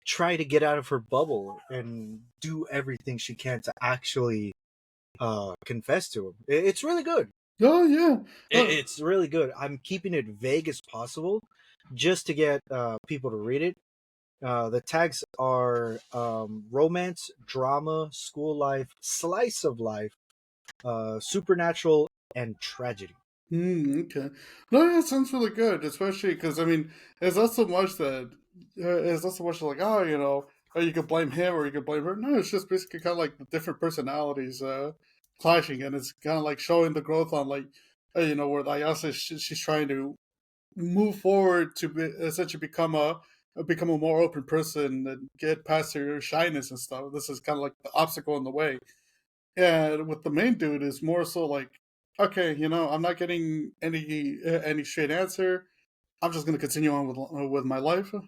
try to get out of her bubble and do everything she can to actually confess to him. It's really good. Oh, yeah. It's really good. I'm keeping it vague as possible, just to get people to read it. The tags are romance, drama, school life, slice of life, supernatural, and tragedy. Okay. No, yeah, it sounds really good, especially because I mean, it's not so much that it's not so much like, oh, or you could blame him or you could blame her. No, it's just basically kind of like the different personalities clashing, and it's kind of like showing the growth on like where Ayase she's trying to move forward to essentially become a more open person and get past her shyness and stuff. This is kind of like the obstacle in the way. And with the main dude is more so like, okay, I'm not getting any straight answer. I'm just gonna continue on with my life. But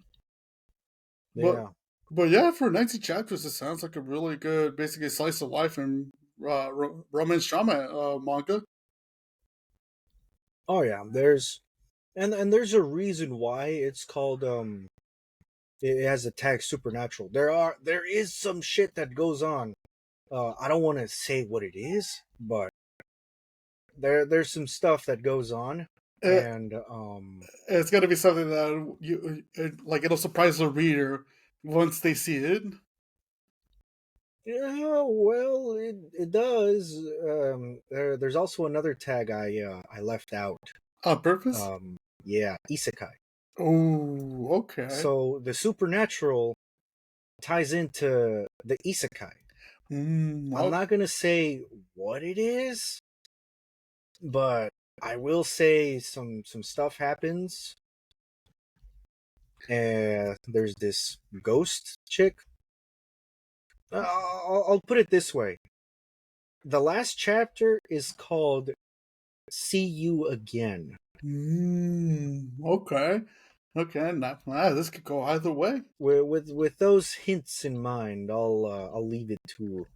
Yeah. but yeah, for 90 chapters, it sounds like a really good, basically slice of life and romance drama manga. Oh yeah. And there's a reason why it's called it has a tag supernatural. There is some shit that goes on. I don't want to say what it is, but there's some stuff that goes on, Uh, and it's gonna be something that like it'll surprise the reader once they see it yeah, well, it does. There's also another tag I left out. on purpose. Um, yeah, isekai. Oh, okay. So the supernatural ties into the isekai. I'm Okay. not gonna say what it is, but I will say some stuff happens. And there's this ghost chick. I'll put it this way: the last chapter is called "See You Again." Okay. Okay. Not, this could go either way. With those hints in mind, I'll leave it to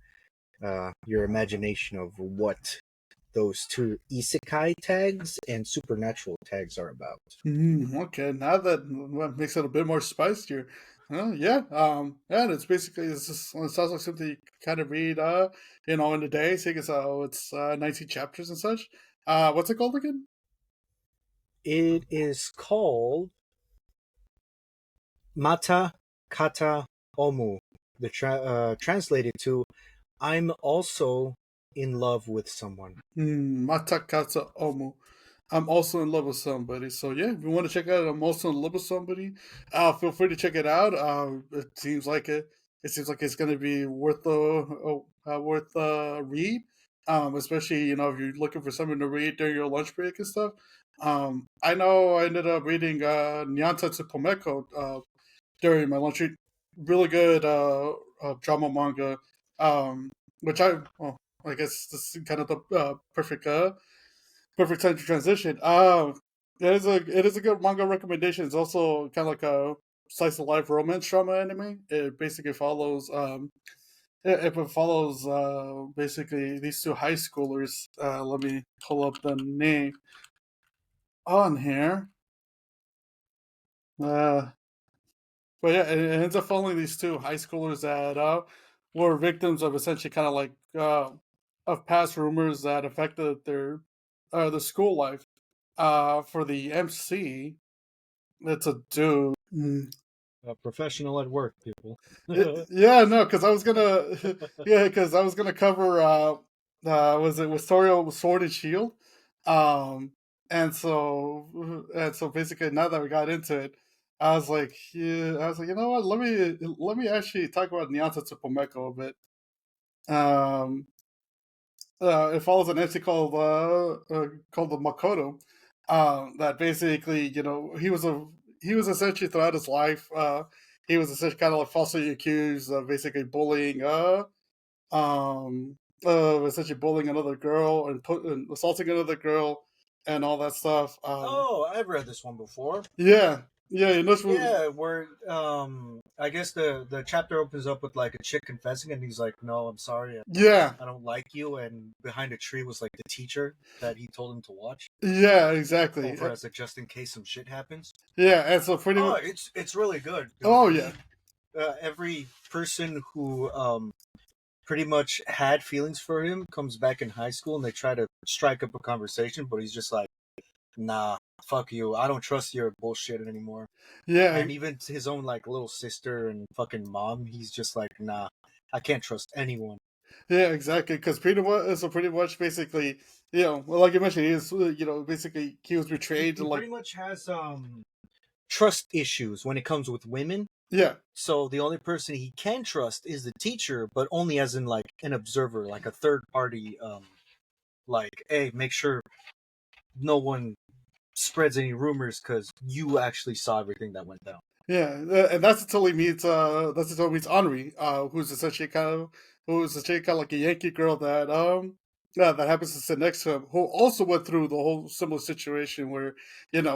your imagination of what those two isekai tags and supernatural tags are about. Okay, now that makes it a bit more spicier. Yeah, yeah, and it sounds like something you kind of read, in a day. Seeing as how it's 19 chapters and such. What's it called again? It is called Mata Kata Omu. Translated to "I'm also in love with someone." Matakata Omu. I'm also in love with somebody. So yeah, if you want to check out I'm also in love with somebody, feel free to check it out. It seems like it's gonna be worth read. Especially if you're looking for something to read during your lunch break and stuff. I know I ended up reading Nyantatsu Pomeko during my lunch break. Really good drama manga. Which I guess this is kind of the perfect time to transition. It is a good manga recommendation. It's also kind of like a slice of life romance drama anime. It basically follows it follows basically these two high schoolers. Let me pull up the name on here. Uh, but yeah, it ends up following these two high schoolers that were victims of essentially kind of like of past rumors that affected the school life. For the MC, it's a dude. Professional at work, people. Yeah, no, because I was gonna, yeah, because I was gonna cover, was it Wistorio Sword and Shield, um, and so basically now that we got into it, I was like, you know what, let me actually talk about Nyata Tsupomeko a bit. Um, it follows an entity called the Makoto. That basically, he was essentially throughout his life, he was essentially kind of like falsely accused of basically bullying, essentially bullying another girl and assaulting another girl and all that stuff. Oh, I've read this one before. Yeah, yeah, and this was, Yeah, where I guess the chapter opens up with like a chick confessing, and he's like, "No, I'm sorry, yeah, I don't like you." And behind a tree was like the teacher that he told him to watch yeah, exactly, over as a just in case some shit happens. yeah, and so pretty Oh, much, it's really good, dude. oh yeah, Every person who pretty much had feelings for him comes back in high school, and they try to strike up a conversation, but he's just like, "Nah, fuck you. I don't trust your bullshit anymore." yeah, And even to his own like little sister and fucking mom, he's just like, "Nah, I can't trust anyone." yeah, exactly. Because pretty much, basically, well, like you mentioned, he is, basically he was He, betrayed. he Like, pretty much has trust issues when it comes with women. Yeah. So the only person he can trust is the teacher, but only as in like an observer, like a third party. Like, hey, make sure no one spreads any rumors because you actually saw everything that went down. Yeah, and that's until he meets Henri, who's essentially kind of like a Yankee girl that that happens to sit next to him, who also went through the whole similar situation where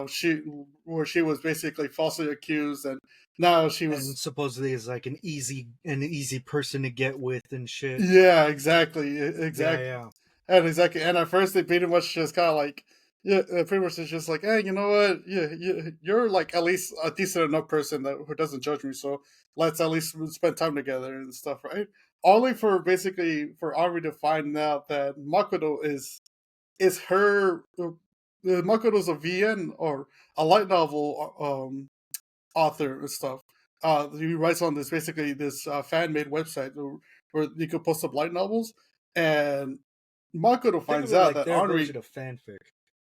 she was basically falsely accused, and now she And was. supposedly is like an easy person to get with and shit. Yeah, exactly, Yeah, exactly. yeah. And exactly, and at first they pretty much just kind of like, yeah, pretty much it's just like, hey, you know what? Yeah, you're like at least a decent enough person that who doesn't judge me. So let's at least spend time together and stuff, right? Only for basically for Ari to find out that Makoto is her. Makoto's a VN or a light novel author and stuff. He writes on this basically this fan made website where you could post up light novels, and Makoto Think of finds it out like that their Henri. version of fanfic.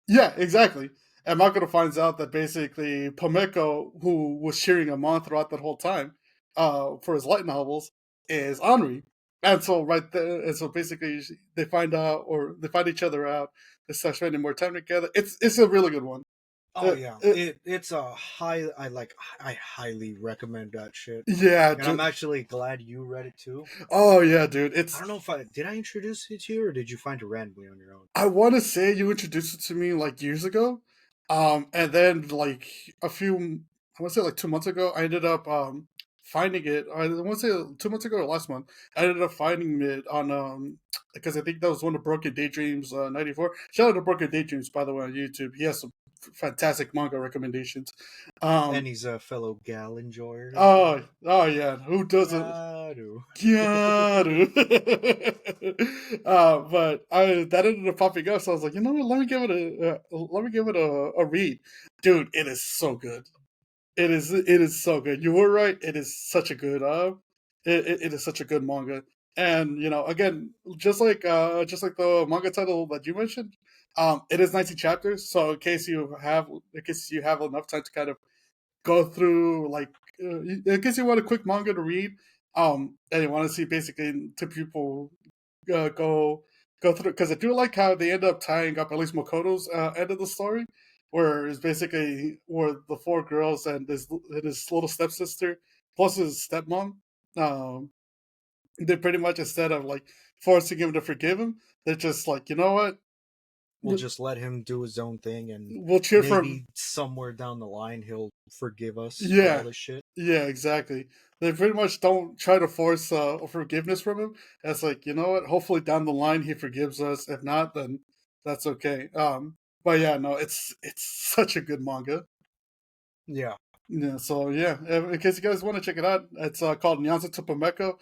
Yeah, exactly. And Makoto finds out that basically Pomeko, who was cheering him on throughout that whole time, for his light novels, is Henri. And so right there, and so basically they find each other out. They start spending more time together. It's a really good one. Oh Uh, yeah, uh, it's a high. I highly recommend that shit. yeah, And I'm actually glad you read it too. oh yeah, dude. I It's don't know if I introduce it to you or did you find it randomly on your own? I want to say you introduced it to me like years ago, and then like I want to say like 2 months ago, I ended up finding it. I want to say 2 months ago or last month, I ended up finding it on because I think that was one of Broken Daydreams '94. Shout out to Broken Daydreams by the way on YouTube. He has some fantastic manga recommendations. And Um, he's a fellow gal enjoyer as oh well. oh yeah, who doesn't? Yaru. Keanu. But I that ended up popping up, so I was like, you know what? Let me give it a read, dude. It is so good. It is so good. You were right. It is such a good it is such a good manga. And again, just like the manga title that you mentioned, it is 19 chapters. So in case you have enough time to kind of go through like in case you want a quick manga to read, and you want to see basically to people go through because I do like how they end up tying up at least Makoto's end of the story, where it's basically where the four girls and his little stepsister plus his stepmom, um, they pretty much instead of like forcing him to forgive him, they're just like, you know what, We'll just let him do his own thing and we'll cheer for him. maybe somewhere down the line he'll forgive us for all Yeah, this shit. yeah, exactly. They pretty much don't try to force forgiveness from him. It's like, you know what? Hopefully down the line he forgives us. If not, then that's okay. But yeah, no, it's such a good manga. Yeah. Yeah, so yeah, in case you guys want to check it out, it's called Nyanza to Pomeko.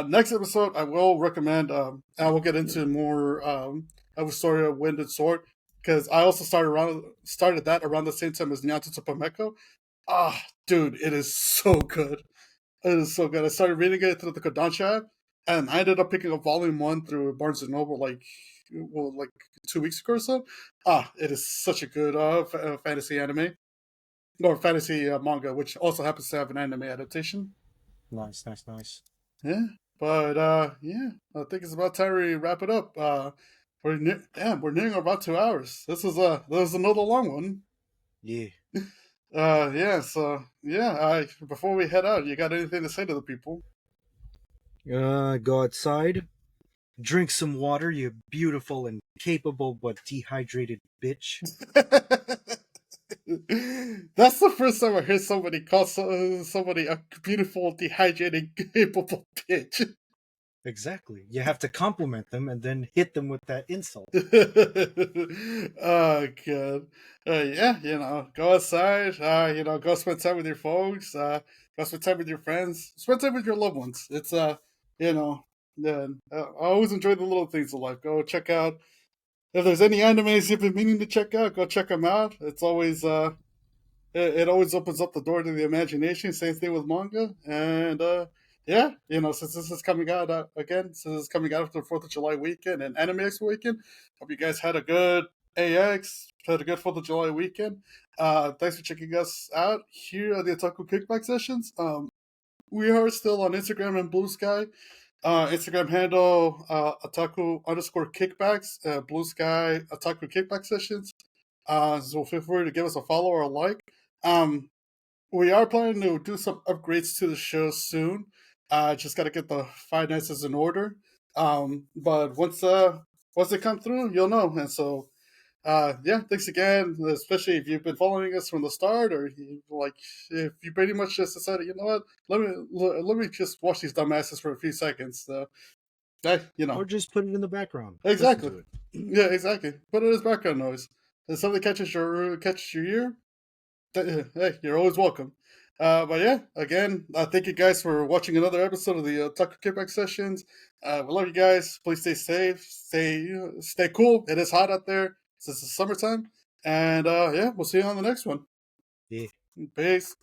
Next episode, I will recommend. I will get into more of a story of Wind and Sword because I also started that around the same time as Nyanza to Pomeko. Ah, dude, it is so good. It is so good. I started reading it through the Kodansha app, and I ended up picking up Volume One through Barnes and Noble like 2 weeks ago or so. Ah, it is such a good fantasy anime or fantasy manga, which also happens to have an anime adaptation. Nice, nice, nice. Yeah, but yeah, I think it's about time we wrap it up. We're nearing about 2 hours. This is another long one. Yeah. Yeah, so yeah, before we head out, you got anything to say to the people? Go outside, drink some water, you beautiful and capable but dehydrated bitch. That's the first time I heard somebody call somebody a beautiful, dehydrated, capable bitch. Exactly. You have to compliment them and then hit them with that insult. Oh god. Yeah, go outside. Go spend time with your folks. Go spend time with your friends. Spend time with your loved ones. It's you know, yeah, I always enjoy the little things in life. Go check out if there's any animes you've been meaning to check out. Go check them out. It's always it always opens up the door to the imagination. Same thing with manga, and yeah, since this is coming out since it's coming out after the July weekend and Anime Expo weekend, hope you guys had a good had a good July weekend. Thanks for checking us out here at the Otaku Kickback Sessions. We are still on Instagram and Blue Sky. Instagram handle Otaku underscore kickbacks, Blue Sky Otaku Kickback Sessions. So feel free to give us a follow or a like. Um, we are planning to do some upgrades to the show soon. Just got to get the finances in order. But once they come through, you'll know. And so yeah, thanks again, especially if you've been following us from the start, or like if you pretty much just decided, you know what, let me just watch these dumbasses for a few seconds. Hey, Or just put it in the background. Listen exactly, to it. yeah, exactly. Put it as background noise. If something catches your ear, hey, you're always welcome. But yeah, again, thank you guys for watching another episode of the Otaku Kickback Sessions. We love you guys. Please stay safe, stay cool. It is hot out there since it's summertime, and yeah, we'll see you on the next one. Yeah. Peace.